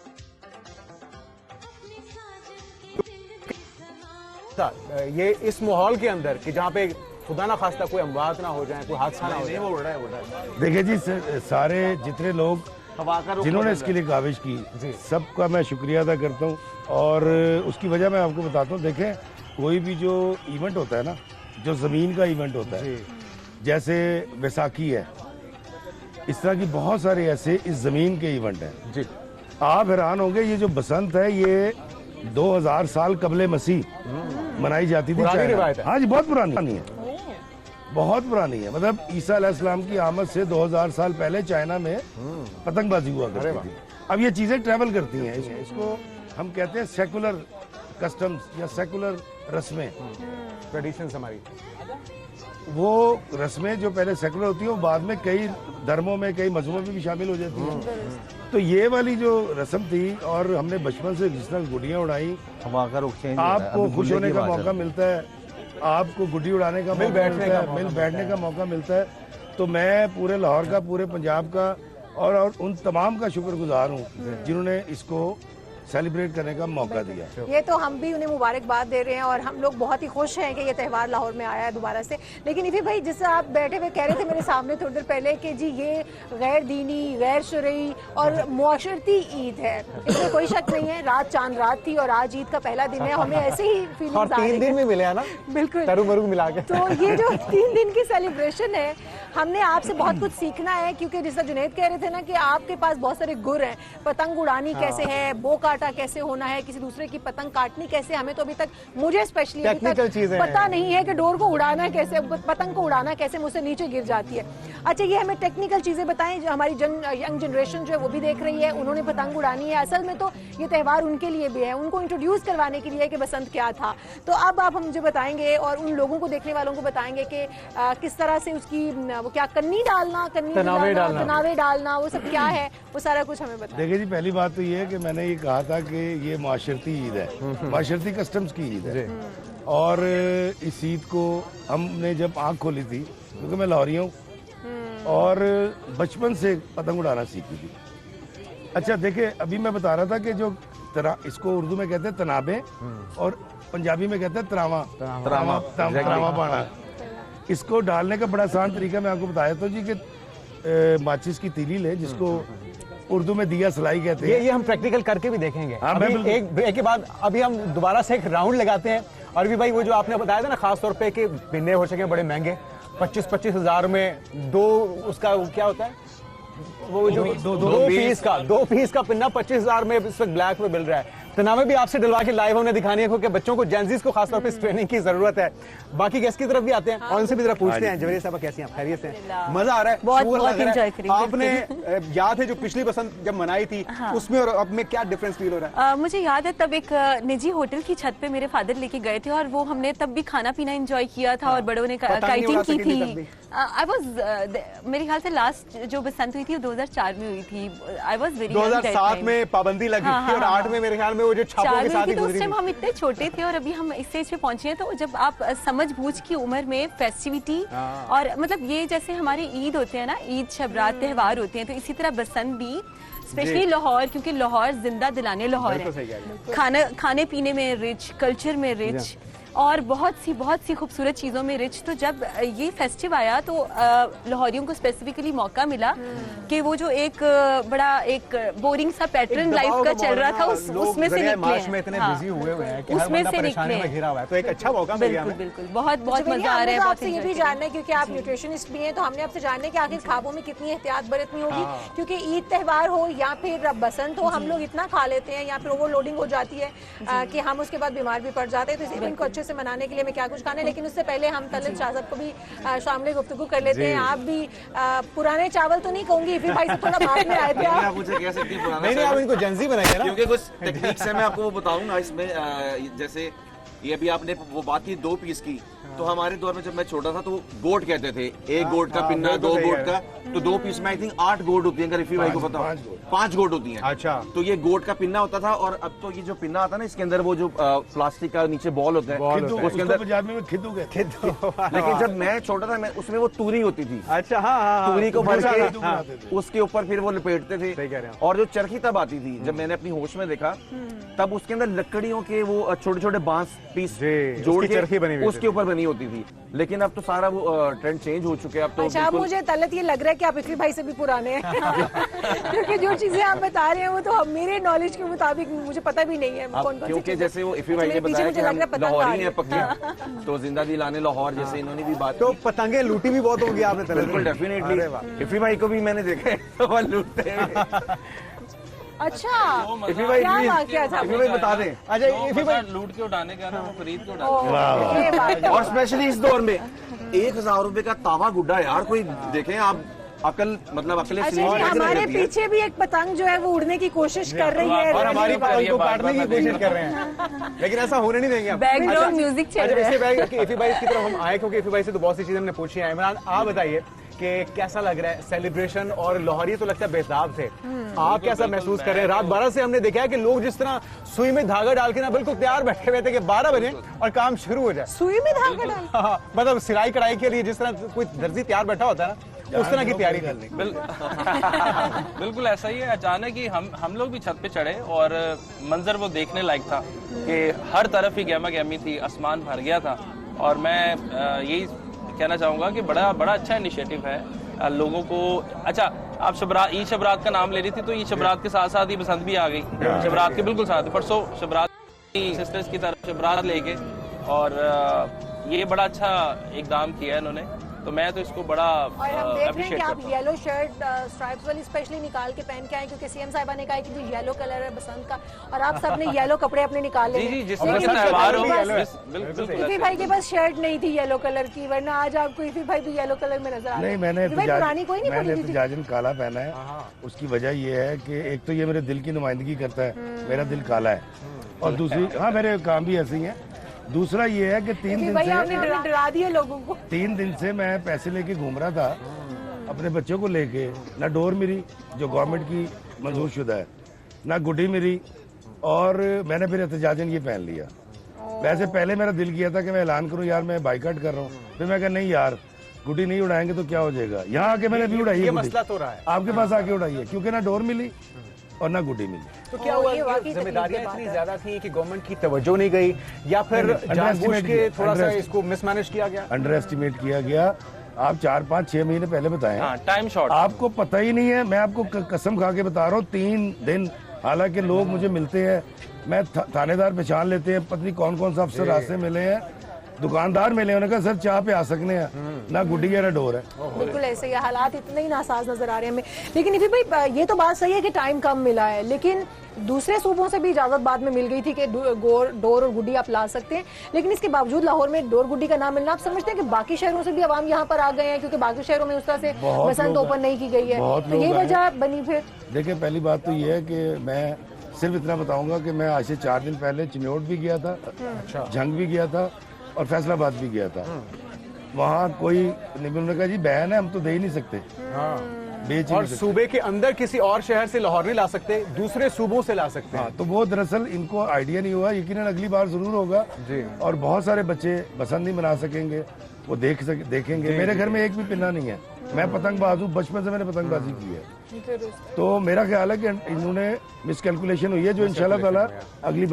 ये इस माहौल के अंदर कि जहाँ पे खुदा ना खास्ता कोई अमवात ना हो जाए, कोई हादसा ना हो जाए। वो उड़ रहा है। देखिए जी, सारे जितने लोग जिन्होंने इसके लिए काविश की, सबका मैं शुक्रिया अदा करता हूँ। और उसकी वजह मैं आपको बताता हूँ। देखें, कोई भी जो इवेंट होता है ना, जो ज़मीन का इवेंट होता है, जैसे बैसाखी है, इस तरह की बहुत सारे ऐसे इस ज़मीन के इवेंट हैं जी। आप हैरान होंगे, ये जो बसंत है ये 2000 साल कबले मसीह मनाई जाती थी। हाँ जी, बहुत पुरानी है, बहुत पुरानी है। मतलब ईसा अलैहिस्सलाम की आमद से 2000 साल पहले चाइना में पतंगबाजी हुआ करती थी। अब ये चीजें ट्रैवल करती हैं, इसको हम कहते हैं सेकुलर कस्टम्स या सेकुलर रस्में, ट्रेडिशंस हमारी। वो रस्में जो पहले सेकुलर होती हैं वो बाद में कई धर्मों में, कई मजहबों में भी शामिल हो जाती हैं। तो ये वाली जो रस्म थी, और हमने बचपन से जिस तरह गुड़ियाँ उड़ाई, आपको खुश होने का मौका मिलता है, आपको गुड्डी उड़ाने का मिल बैठने का मौका मिलता है। तो मैं पूरे लाहौर का, पूरे पंजाब का और उन तमाम का शुक्रगुजार हूँ जिन्होंने इसको सेलिब्रेट करने का मौका दिया। ये तो हम भी उन्हें मुबारकबाद दे रहे हैं, और हम लोग बहुत ही खुश हैं कि ये त्यौहार लाहौर में आया है दोबारा से। लेकिन इफ़ी भाई, जिससे आप बैठे हुए कह रहे थे मेरे सामने थोड़ी देर पहले कि जी ये गैर दीनी, गैर शरई और मुआशरती ईद है, इसमें कोई शक नहीं है। रात चांद रात थी और आज ईद का पहला दिन है, हमें ऐसे ही फीलिंग और 3 दिन में मिले है ना, बिल्कुल तरू मरू मिला के। तो ये जो 3 दिन की सेलिब्रेशन है, हमने आपसे बहुत कुछ सीखना है, क्योंकि जिस तरह जुनैद कह रहे थे ना कि आपके पास बहुत सारे गुर हैं, पतंग उड़ानी कैसे है, बो काटा कैसे होना है, किसी दूसरे की पतंग काटनी कैसे, हमें तो अभी तक, मुझे स्पेशली अभी तक पता नहीं है कि डोर को उड़ाना कैसे, पतंग को उड़ाना कैसे, मुझसे नीचे गिर जाती है। अच्छा, ये हमें टेक्निकल चीजें बताएं जो हमारी यंग जनरेशन जो है वो भी देख रही है, उन्होंने पतंग उड़ानी है। असल में तो ये त्यौहार उनके लिए भी है, उनको इंट्रोड्यूस करवाने के लिए कि बसंत क्या था। तो अब आप मुझे बताएंगे और उन लोगों को, देखने वालों को बताएंगे कि किस तरह से उसकी वो क्या कन्नी डालना, तनावे डालना, वो सब क्या है, वो सारा कुछ हमें बताएं। देखिए जी, पहली बात तो ये है कि मैंने ये कहा था कि ये माशरती ईद है, माशरती कस्टम्स की ईद है। और इस ईद को हमने जब आँख खोली थी, क्योंकि मैं लाहौरी हूँ और बचपन से पतंग उड़ाना सीखी थी। अच्छा देखिए, अभी मैं बता रहा था कि जो इसको उर्दू में कहते हैं तनाबे और पंजाबी में कहते हैं तरावा पाना। इसको डालने का बड़ा आसान तरीका मैं आपको बताया था जी, कि माचिस की तीली ले, जिसको उर्दू में दिया सलाई कहते हैं। ये हम प्रैक्टिकल करके भी देखेंगे। अभी एक ब्रेक के बाद अभी हम दोबारा से एक राउंड लगाते हैं। और भी भाई, वो जो आपने बताया था ना खास तौर पे कि पिन्ने हो सके बड़े महंगे, 25-25 हज़ार में दो, उसका क्या होता है वो जो दो पीस का पिन्ना 25,000 में इस वक्त ब्लैक में मिल रहा है। तनावे भी आपसे डलवा के लाइव हमने दिखानी है, क्योंकि बच्चों को, जेंजीज को खासतौर पे इस ट्रेनिंग की जरूरत है। बाकी गेस्ट की तरफ भी आते हैं और उनसे भी जरा पूछते हैं। जवेरिया साहब कैसी हैं, खैरियत से? मजा आ रहा है, बहुत एंजॉय करी। आपने याद है जो पिछली बसंत जब मनाई थी, उसमें और अब में क्या डिफरेंस फील हो रहा है? मुझे याद है तब एक निजी होटल की छत पे मेरे फादर लेके गए थे, और वो हमने तब भी खाना पीना एंजॉय किया था, और बड़ों ने काइटिंग की थी। आई वाज, मेरे ख्याल से लास्ट जो बसंत हुई थी वो 2004 में हुई थी। आई वाज वेरी 2007 में पाबंदी लगी थी और 8 में मेरे ख्याल में वो जो छापों के साथ ही गुजरी थी। उस टाइम हम इतने छोटे थे और अभी हम इस स्टेज पे पहुंचे हैं, तो जब आप समझ बूझ की उम्र में फेस्टिविटी और मतलब ये जैसे हमारे ईद होते हैं ना, ईद शब रात त्यौहार होते हैं, तो इसी तरह बसंत भी स्पेशली लाहौर, क्योंकि लाहौर जिंदा दिलाने लाहौर है, खाने पीने में रिच, कल्चर में रिच और बहुत सी खूबसूरत चीज़ों में रिच। तो जब ये फेस्टिव आया तो लाहौरियों को स्पेसिफिकली मौका मिला कि वो जो एक बड़ा एक बोरिंग सा पैटर्न लाइफ का चल रहा था उसमें से निकले, उसमें से निकले, तो एक अच्छा मौका मिल गया। बिल्कुल बहुत मजा आ रहा है। आपसे ये भी जानना है, क्योंकि आप न्यूट्रिशनिस्ट भी हैं, तो हमने आपसे जानना है कि आखिर खाबों में कितनी एहतियात बरतनी होगी, क्योंकि ईद त्यौहार हो या फिर बसंत हो, हम लोग इतना खा लेते हैं या फिर ओवरलोडिंग हो जाती है कि हम उसके बाद बीमार भी पड़ जाते हैं। तो इस इवेंट को अच्छे से मनाने के लिए हमें क्या कुछ खाना है, लेकिन उससे पहले हम तलत शाह साहब को भी शामिल गुफ्तगू कर लेते हैं। आप भी पुराने चावल तो नहीं कहूंगी, इफी भाई से थोड़ा बाद में आए थे आप। मुझे कह सकती हूँ नहीं, आप इनको जेंजी बनाइए ना, क्योंकि कुछ टेक्निक से मैं आपको वो बताऊंगा इसमें। जैसे ये अभी आपने वो बात की 2 पीस की, तो हमारे दौर में जब मैं छोटा था तो गोट कहते थे, एक गोट का पिन्ना, 2 गोट का, तो 2 पीस में आई थिंक 8 गोट होती है, अगर इफी भाई को पता हो 5 गोट होती हैं। अच्छा, तो ये गोट का पिन्ना होता था, और अब तो ये जो पिन्ना आता है ना, इसके अंदर वो जो प्लास्टिक का नीचे बॉल होता है, उसके अंदर पंजाबी में खिद्दू कहते हैं। लेकिन जब मैं छोटा था, मैं उसमें वो तूरी होती थी। अच्छा, हाँ, तूरी को भर के उसके ऊपर फिर वो लपेटते थे, और जो चरखी तब आती थी, जब मैंने अपनी होश में देखा, तब उसके अंदर लकड़ियों के वो छोटे छोटे बांस पीस जोड़ के चरखी बनी उसके ऊपर बनी होती थी। लेकिन अब तो सारा वो ट्रेंड चेंज हो चुके हैं। अब तो अच्छा, अब मुझे तलत ये लग रहा है कि आप इफी भाई से भी पुराने हैं क्योंकि जो चीजें आप बता रहे हैं वो तो मेरे नॉलेज के मुताबिक मुझे पता भी नहीं है कौन कौन, क्योंकि जैसे वो इफी भाई ने बताया कि हम लाहौरी हैं पक्के, तो जिंदा दिलाने लाहौर, जैसे इन्होंने भी बात, तो पतंगे लूटी भी बहुत होंगी आपने तलत। बिल्कुल, डेफिनेटली इफी भाई को भी मैंने देखा है वो लूटते हुए। अच्छा, इफी भाई क्या वाकया था? इफी भाई बता दें। अच्छा, इफी भाई लूट के उठाने का ना, वो खरीद के उठाने। और स्पेशली इस दौर में 1000 रुपए का तावा गुड्डा, यार कोई देखें आप, अकल मतलब अकल। अच्छा जी, हमारे पीछे भी एक पतंग जो है वो उड़ने की कोशिश कर रही है, और हमारी पतंग को काटने की कोशिश कर रहे हैं, लेकिन ऐसा होने नहीं देंगे। बैकग्राउंड म्यूजिक चल रहा है। इफी भाई की तरफ हम आए, क्योंकि इफी भाई से तो बहुत सी चीजें हमने पूछी हैं। इमरान, आप बताइए कि कैसा लग रहा है सेलिब्रेशन, और लाहौरी तो लगता है बेताब थे, आप कैसा महसूस कर रहे हैं? रात 12 से हमने देखा है कि लोग जिस तरह सुई में धागा डाल के ना बिल्कुल तैयार बैठे हुए थे कि 12 बजे और काम शुरू हो जाए। सुई में धागा डाल, हाँ, मतलब सिलाई कढ़ाई के लिए जिस तरह कोई दर्जी तैयार बैठा होता है ना, उस तरह की तैयारी करनी। बिल्कुल ऐसा ही है। अचानक ही हम लोग भी छत पे चढ़े, और मंजर वो देखने लायक था कि हर तरफ ही गहमा गहमी थी, आसमान भर गया था। और मैं यही कहना चाहूँगा कि बड़ा अच्छा इनिशिएटिव है लोगों को। अच्छा, आप ईद शबरात का नाम ले रही थी, तो ईद शबरात के साथ साथ ही बसंत भी आ गई, शबरात के बिल्कुल साथ। परसों शबरात सिस्टर्स की तरफ शबरात लेके, और ये बड़ा अच्छा इकदाम किया है इन्होंने, तो मैं तो इसको बड़ा और हम देख रहे हैं कि अप्रिशिएट आप करता हूँ। येलो शर्ट स्ट्राइप्स वाली स्पेशली निकाल के पहन के आए, क्योंकि सीएम साहिबा ने कहा कि जो येलो कलर है बसंत का, और आप सबने येलो कपड़े अपने निकाले। जी, जिस तरह से त्योहार हो, बिल्कुल। इफी भाई के पास शर्ट नहीं थी येलो कलर की, वरना आज आपको इफी भाई भी येलो कलर में नजर आ रहे हैं। नहीं, मैंने पुरानी कोई नहीं मैंने पड़ी थी। जाजन काला पहना है। उसकी वजह ये है कि एक तो ये मेरे दिल की नुमाइंदगी करता है, मेरा दिल काला है, और दूसरी, हाँ, मेरे काम भी ऐसे ही हैं। दूसरा ये है कि 3 दिन से डरा दिए लोगों को। 3 दिन से मैं पैसे लेके घूम रहा था अपने बच्चों को लेके, ना डोर मिली जो गवर्नमेंट की मंजूर शुदा है, ना गुड्डी मिली, और मैंने फिर एहतजाजन ये पहन लिया। वैसे पहले मेरा दिल किया था कि मैं ऐलान करूं यार मैं बाइकाट कर रहा हूँ, फिर मैं कहा नहीं यार, गुड्डी नहीं उड़ाएंगे तो क्या हो जाएगा। यहाँ आके मैंने भी उड़ाई है, मसला तो रहा है आपके पास आके उड़ाई है, क्योंकि ना डोर मिली और ना गुड्डी मिली। तो क्या हुआ, जिम्मेदारियां इतनी ज्यादा थी कि गवर्नमेंट की तवज्जो नहीं गई, या फिर जानबूझ के थोड़ा सा इसको मिसमैनेज किया गया, अंडर एस्टिमेट किया गया? आप 4, 5, 6 महीने पहले बताएं, टाइम शॉर्ट, आपको पता ही नहीं है। मैं आपको कसम खा के बता रहा हूँ, 3 दिन, हालांकि लोग मुझे मिलते हैं, मैं थानेदार पहचान लेते हैं, पत्नी कौन कौन सा अफसर रास्ते मिले हैं, दुकानदार मिले, उन्होंने कहा सर चाह पे आ सकते हैं, ना गुड्डी है ना डोर है। बिल्कुल ऐसे ही हालात इतने ही नासाज नजर आ रहे हैं हमें। लेकिन इफी भाई, ये तो बात सही है कि टाइम कम मिला है, लेकिन दूसरे सूबों से भी इजाजत बाद में मिल गई थी कि डोर और गुड्डी आप ला सकते हैं, लेकिन इसके बावजूद लाहौर में डोर गुड्डी का ना मिलना, आप समझते हैं कि बाकी शहरों से भी आवाम यहाँ पर आ गए हैं, क्योंकि बाकी शहरों में उस तरह से बसंत ओपन नहीं की गई है, तो ये वजह बनी। फिर देखिए, पहली बात तो ये है कि मैं सिर्फ इतना बताऊंगा कि मैं आज से 4 दिन पहले चिन्योट भी गया था, झंग भी गया था, और फैसलाबाद भी गया था। वहाँ कोई उन्होंने कहा जी बैन है, हम तो दे ही नहीं सकते, और सूबे के अंदर किसी और शहर से लाहौर नहीं ला सकते, दूसरे सूबों से ला सकते हैं। हाँ, तो वो दरअसल इनको आइडिया नहीं हुआ, यकीनन अगली बार जरूर होगा जी। और बहुत सारे बच्चे बसंत नहीं मना सकेंगे, वो देखेंगे। मेरे घर में एक भी पिन्ना नहीं है, मैं पतंगबाज हूँ, बचपन से मैंने पतंगबाजी की है, तो मेरा ख्याल है कि इन्होंने मिसकैलकुलेशन हुई है, जो इंशाल्लाह ताला अगली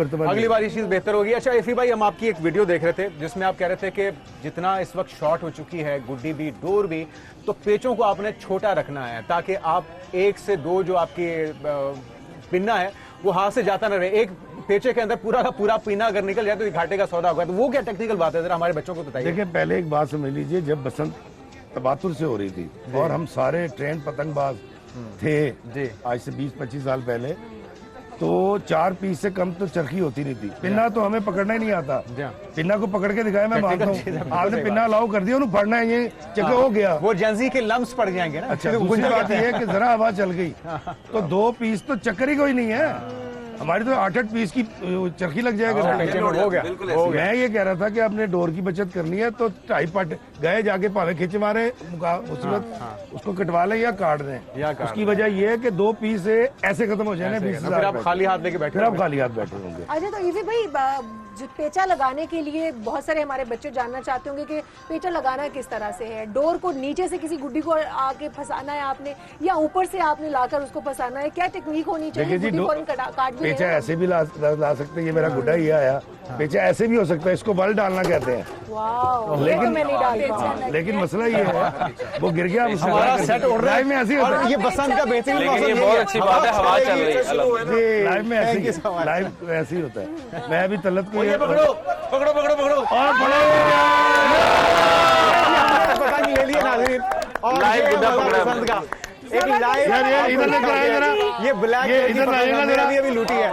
बार ये चीज बेहतर होगी। अच्छा इफी भाई, हम आपकी एक वीडियो देख रहे थे जिसमें आप कह रहे थे कि जितना इस वक्त शॉर्ट हो चुकी है गुड्डी भी डोर भी, तो पेचों को आपने छोटा रखना है ताकि आप 1 से 2 जो आपकी पिन्ना है वो हाथ से जाता न रहे। एक पेचे के अंदर पूरा का पूरा पीना अगर निकल जाए तो घाटे का सौदा होगा, तो वो क्या टेक्निकल बात है, जरा हमारे बच्चों को बताइए। देखिए, पहले एक बात समझ लीजिए, जब बसंत तबातुर से हो रही थी और हम सारे ट्रेन पतंगबाज थे, आज से 20-25 साल पहले, तो 4 पीस से कम तो चरखी होती नहीं थी। पिन्ना तो हमें पकड़ना ही नहीं आता, पिन्ना को पकड़ के दिखाया मैं मानता हूँ, आपने पिन्ना अलाउ कर दिया, उन्हें पढ़ना है ये चक्कर हो गया, वो जेंजी के लम्स पड़ जाएंगे ना। अच्छा, दूसरी बात ये है कि जरा हवा चल गई तो 2 पीस तो चक्कर ही कोई नहीं है, हमारी तो 8-8 पीस की चरखी लग जाएगा। हो गया। मैं ये कह रहा था कि आपने डोर की बचत करनी है तो 2.5 पट गए जाके भावे खिंच मारे मुसीबत उसको कटवा लें या काट दें। उसकी वजह ये है कि 2 पीस ऐसे खत्म हो जाए, 20,000 आप खाली हाथ लेके बैठे, फिर आप खाली हाथ बैठे होंगे। अच्छा, तो इजी भाई पेचा लगाने के लिए बहुत सारे हमारे बच्चे जानना चाहते होंगे कि पेचा लगाना किस तरह से है, डोर को नीचे से किसी गुड्डी को आके फंसाना है आपने या ऊपर से आपने लाकर उसको फंसाना है, क्या टेक्निक होनी चाहिए? पेचा ऐसे भी ला सकते हैं, ये मेरा गुड्डा ही आया, पेचा ऐसे भी हो सकता है, इसको बल डालना कहते हैं। लेकिन मसला ये है वो गिर गया, हमारा सेट उड़ रहा है में ऐसी होता है। ये बसंत का बेहतरीन मौसम, बहुत अच्छी बात है, हवा चल रही है लाइव में ऐसे ही होता है। मैं अभी तलत को पकड़ो पकड़ो पकड़ो पकड़ो और पतंग ले लिए नाज़रीन, और लाइव गुड्डा पकड़ा बसंत का एक लाइव, इधर लेकर आए जरा, ये ब्लैक इधर लाइएगा जरा, अभी अभी लूटी है,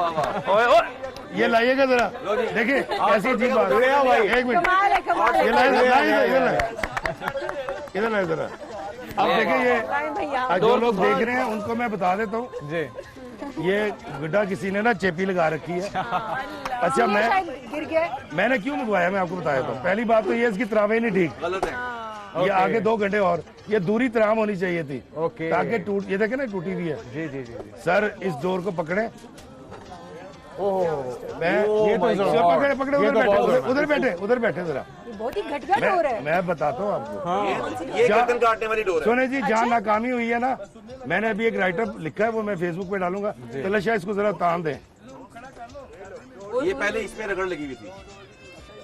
ये लाइएगा जरा, देखिए कैसी अजीब बात है। 1 मिनट, ये इधर लाइए जरा। अब देखिए ये जो लोग देख रहे हैं उनको मैं बता देता हूँ जी, ये गुड्डा किसी ने ना चेपी लगा रखी है। अच्छा, मैंने क्यों मंगवाया मैं आपको बताया था। पहली बात तो ये इसकी तरावे नहीं ठीक, गलत है, ये आगे 2 घंटे और ये दूरी तराम होनी चाहिए थी ताकि टूट, ये देखे ना टूटी हुई है। जी जी जी सर इस डोर को पकड़े, मैं ये तो पकड़े उधर बैठे जरा, बहुत ही घटिया डोर है। मैं बताता हूँ आपको, ये गर्दन काटने वाली डोर है। सुने जी, जहाँ नाकामी हुई है ना, मैंने अभी एक राइटर लिखा है, वो मैं फेसबुक पे डालूंगा, तो शायद इसको जरा तान दें। ये पहले इस पे रगड़ लगी हुई थी,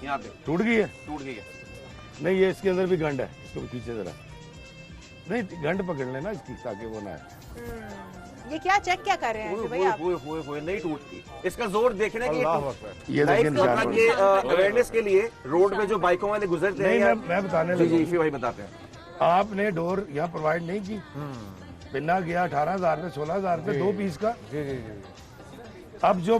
यहाँ पे टूट गई है, टूट गई है। नहीं ये इसके अंदर भी गंड है, इसको खींचे जरा, नहीं गंड पकड़ लेना इसकी ताकि वो ना है। ये क्या चेक क्या कर रहे हैं भाई आप? नहीं टूटती, इसका जोर देखने की ये अवेयरनेस के लिए रोड में जो बाइकों वाले गुजरते हैं, मैं बताने लगा भाई बताते हैं, आपने डोर यहाँ प्रोवाइड नहीं की, पिन्ना गया 18,000 पे 16,000 पे 2 पीस का। अब जो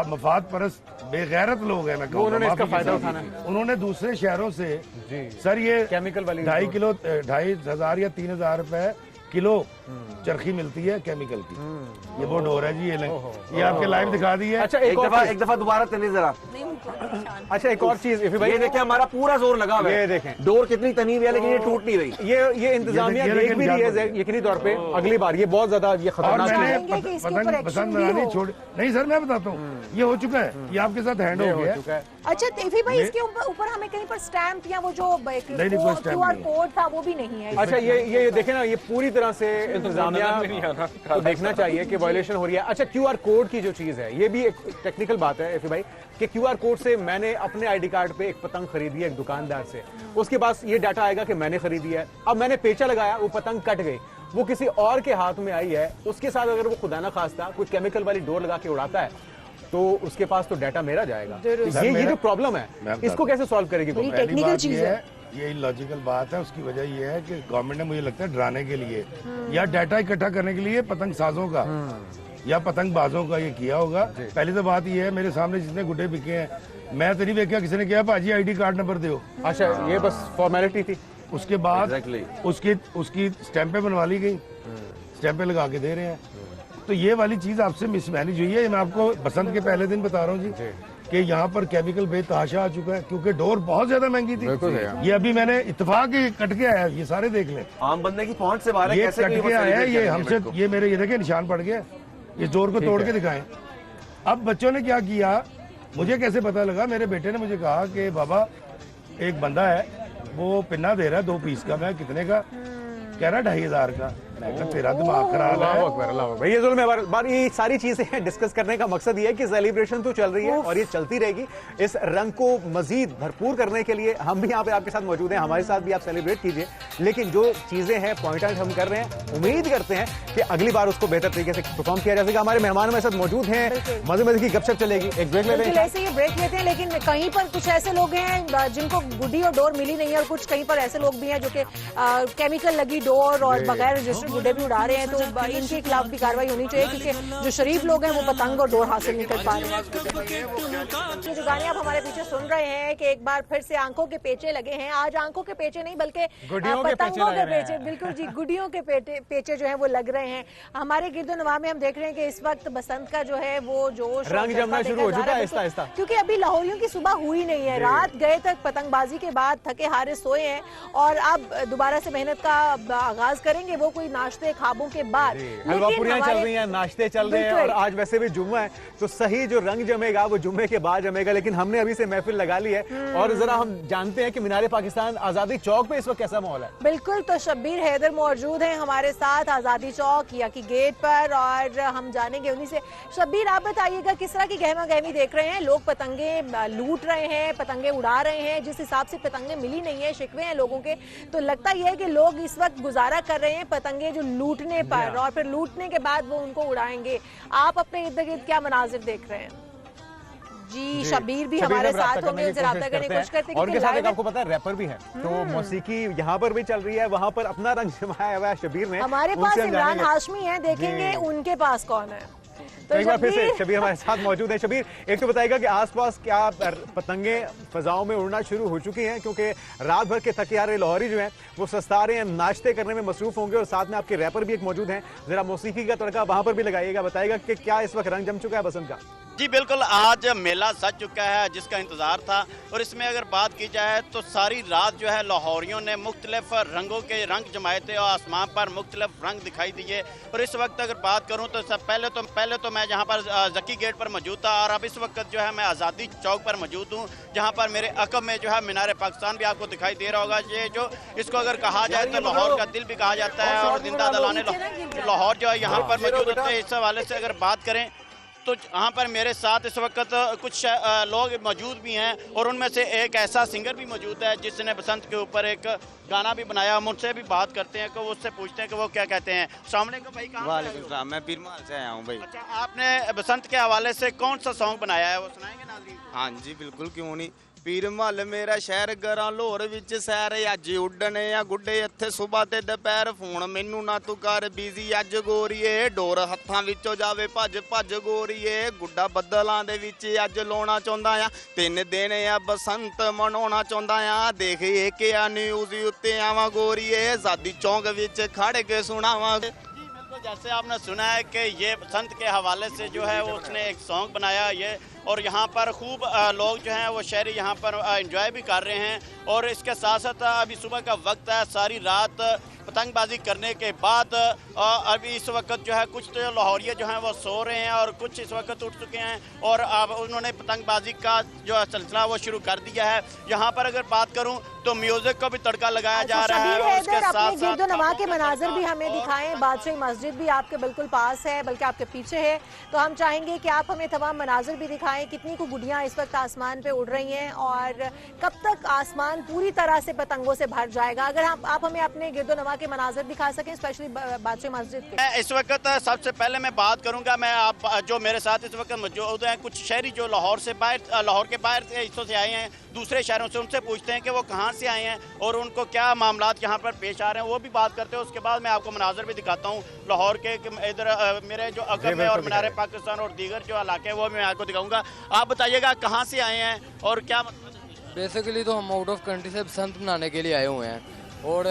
मफाद परस्त बेगैरत लोग हैं, मैं कहूँगा, उन्होंने इसका फायदा उठाना है, उन्होंने दूसरे शहरों से सर ये केमिकल वाली 2.5 किलो 2,500 या 3,000 रुपए किलो चरखी मिलती है केमिकल की, ये वो डोर है जी, ये आपके लाइव दिखा दी है। अच्छा, एक दफा दोबारा तने जरा। अच्छा, एक और चीज भाई, ये देखें हमारा पूरा जोर लगा हुआ है, ये देखें डोर कितनी तनी हुई है लेकिन ये टूट नहीं रही। ये इंतजामिया देख भी रही है यकीनी तौर पे, अगली बार ये बहुत ज्यादा ये खतरनाक है। पसंद बनानी छोड़, नहीं सर मैं बताता हूँ, ये हो चुका है, ये आपके साथ हैंड हो गया। अच्छा तेफी भाई, इसके ऊपर हमें कहीं पर स्टैंप या वो जो QR कोड था वो भी नहीं है। अच्छा, ये देखें ना, ये पूरी तरह से इंतजामिया को देखना चाहिए कि वायलेशन हो रही है। अच्छा, QR कोड की जो चीज है, ये भी एक टेक्निकल बात है एफी भाई, कि QR कोड से मैंने अपने ID कार्ड पे एक पतंग खरीदी है एक दुकानदार से, उसके पास ये डाटा आएगा कि मैंने खरीदी है। अब मैंने पेचा लगाया, वो पतंग कट गई, वो किसी और के हाथ में आई है, उसके साथ अगर वो खुदा ना खास्ता कुछ केमिकल वाली डोर लगा के उड़ाता है तो उसके पास तो डाटा मेरा जाएगा। ये जो प्रॉब्लम है, इसको कैसे सॉल्व करेगी? टेक्निकल चीज है, ये इलॉजिकल बात है। उसकी वजह ये है कि गवर्नमेंट ने मुझे लगता है डराने के लिए या डाटा इकट्ठा करने के लिए पतंग साजों का या पतंग बाजों का ये किया होगा। पहली तो बात ये है, मेरे सामने जितने गुड्डे बिके हैं, मैं तो नहीं देखा किसी ने किया भाजी ID कार्ड नंबर दो। अच्छा, ये बस फॉर्मेलिटी थी। उसके बाद उसकी स्टैंपें बनवा ली गई, स्टैंपें लगा के दे रहे हैं। तो ये वाली चीज आपसे मिसमैनेज हुई है। मैं आपको बसंत के पहले दिन बता रहा हूँ जी कि यहाँ पर केमिकल बेतहाशा आ चुका है, क्योंकि डोर बहुत ज्यादा महंगी थी। ये अभी मैंने इत्तेफाक कट के आया, ये सारे देख लें, आम बंदे की पहुंच से बाहर ये कट के आया है, ये हमसे, ये मेरे ये देखे निशान पड़ गया, इस डोर को तोड़ के दिखाएं। अब बच्चों ने क्या किया, मुझे कैसे पता लगा, मेरे बेटे ने मुझे कहा कि बाबा एक बंदा है वो पिन्ना दे रहा है 2 पीस का। मैं कितने का कह रहा, 2,500 का। तेरा दिमाग खराब है। ये जुल्म है। ये सारी चीजें डिस्कस करने का मकसद ये है कि सेलिब्रेशन तो चल रही है और ये चलती रहेगी। इस रंग को मजीद भरपूर करने के लिए हम भी यहाँ पे आपके साथ मौजूद हैं, हमारे साथ भी आप सेलिब्रेट कीजिए। लेकिन जो चीजें हैं, पॉइंट आउट हम कर रहे हैं, उम्मीद करते हैं कि अगली बार उसको बेहतर तरीके से परफॉर्म किया जा सकेगा। हमारे मेहमान हमारे साथ मौजूद हैं, मजे मजे की गपशप चलेगी। एक ब्रेक लेते हैं, ऐसे ये ब्रेक लेते हैं। लेकिन कहीं पर कुछ ऐसे लोग हैं जिनको गुड्डी और डोर मिली नहीं है, और कुछ कहीं पर ऐसे लोग भी हैं जो कि केमिकल लगी डोर और बगैर रजिस्टर्ड गुड्डे भी उड़ा रहे हैं, तो इनके खिलाफ भी कार्रवाई होनी चाहिए, क्योंकि जो शरीफ लोग हैं वो पतंग और डोर हासिल नहीं कर पा रहे हैं। ये जो गाने आप हमारे पीछे सुन रहे हैं कि एक बार फिर से आंखों के पेचे लगे हैं। आज आंखों के पेचे नहीं बल्कि पतंगों के पेचे, बिल्कुल जी, गुडियों के पेचे जो है वो लग रहे हैं। हमारे गिरदोनवा में हम देख रहे हैं कि इस वक्त बसंत का जो है वो जोश रंग जमना शुरू हो चुका है आहिस्ता आहिस्ता, क्योंकि अभी लाहौरियों की सुबह हुई नहीं है। रात गए तक पतंगबाजी के बाद थके हारे सोए हैं और अब दोबारा से मेहनत का आगाज करेंगे, वो कोई नाश्ते खाबों के बाद। हलवा पूरियां चल रही हैं, नाश्ते चल रहे हैं, और आज वैसे भी जुम्मा है, तो सही जो रंग जमेगा वो जुम्मे के बाद जमेगा। लेकिन हमने अभी से महफिल लगा ली है और जरा हम जानते हैं कि मीनारे पाकिस्तान आजादी चौक पे इस वक्त कैसा माहौल है। बिल्कुल, तो शब्बीर हैदर मौजूद हैं हमारे साथ आजादी चौक या की गेट पर, और हम जानेंगे उन्हीं से। शब्बीर, आप बताइएगा किस तरह की गहमा गहमी देख रहे हैं? लोग पतंगे लूट रहे हैं, पतंगे उड़ा रहे हैं, जिस हिसाब से पतंगे मिली नहीं है, शिकवे हैं लोगों के, तो लगता यह है कि लोग इस वक्त गुजारा कर रहे हैं पतंगे जो लूटने पर, और फिर लूटने के बाद वो उनको उड़ाएंगे। आप अपने इर्द गिर्द क्या मनाजिर देख रहे हैं? जी, शब्बीर भी हमारे साथ होंगे, उनसे राब्ता करने की कोशिश करते हैं। और उनके साथ एक आपको पता है रैपर भी है, तो मौसीकी यहाँ पर भी चल रही है, वहाँ पर अपना रंग जमाया हुआ है शब्बीर ने। हमारे पास इमरान हाशमी है, देखेंगे उनके पास कौन है। तो एक बार फिर से शबीर हमारे साथ मौजूद है। शबीर, एक तो बताएगा कि आसपास क्या पतंगे फजाओं में उड़ना शुरू हो चुकी हैं, क्योंकि रात भर के थके हारे लाहौरी जो हैं वो सस्ता रहे हैं, नाश्ते करने में मसरूफ होंगे, और साथ में आपके रैपर भी एक मौजूद हैं। जरा मौसीकी का तड़का वहां पर भी लगाइएगा, बताइएगा कि क्या इस वक्त रंग जम चुका है बसंत का? जी बिल्कुल, आज मेला सज चुका है जिसका इंतज़ार था, और इसमें अगर बात की जाए तो सारी रात जो है लाहौरियों ने मुख्तलिफ रंगों के रंग जमाए थे और आसमान पर मुख्तलिफ रंग दिखाई दिए। और इस वक्त अगर बात करूं तो सब पहले तो मैं जहां पर जकी गेट पर मौजूद था, और अब इस वक्त जो है मैं आज़ादी चौक पर मौजूद हूं, जहां पर मेरे अकब में जो है मीनार पाकिस्तान भी आपको दिखाई दे रहा होगा। ये जो इसको अगर कहा जाए तो लाहौर का दिल भी कहा जाता है, और जिंदा दलाने लाहौर जो है यहाँ पर मौजूद होते हैं। इस हवाले से अगर बात करें तो यहाँ पर मेरे साथ इस वक्त कुछ लोग मौजूद भी हैं, और उनमें से एक ऐसा सिंगर भी मौजूद है जिसने बसंत के ऊपर एक गाना भी बनाया। हम उनसे भी बात करते हैं कि वो उससे पूछते हैं कि वो क्या कहते हैं। अस्सलाम वालेकुम भाई, कहाँ? वालेकुम सलाम, मैं पीरमाल से आया हूँ भाई। अच्छा, आपने बसंत के हवाले से कौन सा सॉन्ग बनाया है, वो सुनाएंगे नाज़रीन? हाँ जी बिल्कुल, क्यों नहीं। पीरमल मेरा शहर गरा लाहौर विच सैर, अज उड्डने आ गुड्डे इत्थे सुबह ते दुपहर, फोन मैनू ना तू कर बिजी अज गोरीए, डोर हत्थां विचों जावे भज भज गोरीए, गुड्डा बदलां दे विच अज लाउणा चाहुंदा आ, 3 दिन आ बसंत मनाउणा चाहुंदा आ, देख के आ न्यूज़ उत्ते आवां गोरीए, आज़ादी चौक विच खड़ के सुणावां। जैसे आपने सुना है कि ये बसंत के हवाले से जो है वो उसने एक सॉन्ग बनाया ये, और यहाँ पर खूब लोग जो हैं वो शहरी यहाँ पर एंजॉय भी कर रहे हैं। और इसके साथ साथ अभी सुबह का वक्त है, सारी रात पतंगबाजी करने के बाद अभी इस वक्त जो है कुछ तो लाहौरिये जो हैं वो सो रहे हैं और कुछ इस वक्त उठ चुके हैं, और अब उन्होंने पतंगबाजी का जो सिलसिला वो शुरू कर दिया है। यहाँ पर अगर बात करूँ तो म्यूजिक को भी तड़का लगाया जा रहा है, और उसके साथ गिरदोनवा के मनाजिर भी हमें दिखाएं। बादशाही मस्जिद भी आपके बिल्कुल पास है, बल्कि आपके पीछे है, तो हम चाहेंगे कि आप हमें तमाम मनाजिर भी दिखाएं। कितनी को गुड़ियां इस वक्त आसमान पे उड़ रही हैं, और कब तक आसमान पूरी तरह से पतंगों से भर जाएगा? अगर आप हमें अपने गिरदोनवा के मनाजिर दिखा सकें, स्पेशली बादशाही मस्जिद के। इस वक्त सबसे पहले मैं बात करूंगा, मैं आप जो मेरे साथ इस वक्त मौजूद हैं कुछ शहरी जो लाहौर के बाहर हिस्सों से आए हैं, दूसरे शहरों से, उनसे पूछते हैं कि वो कहाँ से आए हैं और उनको क्या मामलात यहाँ पर पेश आ रहे हैं, वो भी बात करते हैं। उसके बाद मैं आपको मनाजिर भी दिखाता हूँ लाहौर के, इधर मेरे जो अकब में और मीनार पाकिस्तान और दीगर जो इलाके हैं वो मैं आपको दिखाऊंगा। आप बताइएगा कहाँ से आए हैं और क्या मतलब? बेसिकली तो हम आउट ऑफ कंट्री से बसंत मनाने के लिए आए हुए हैं, और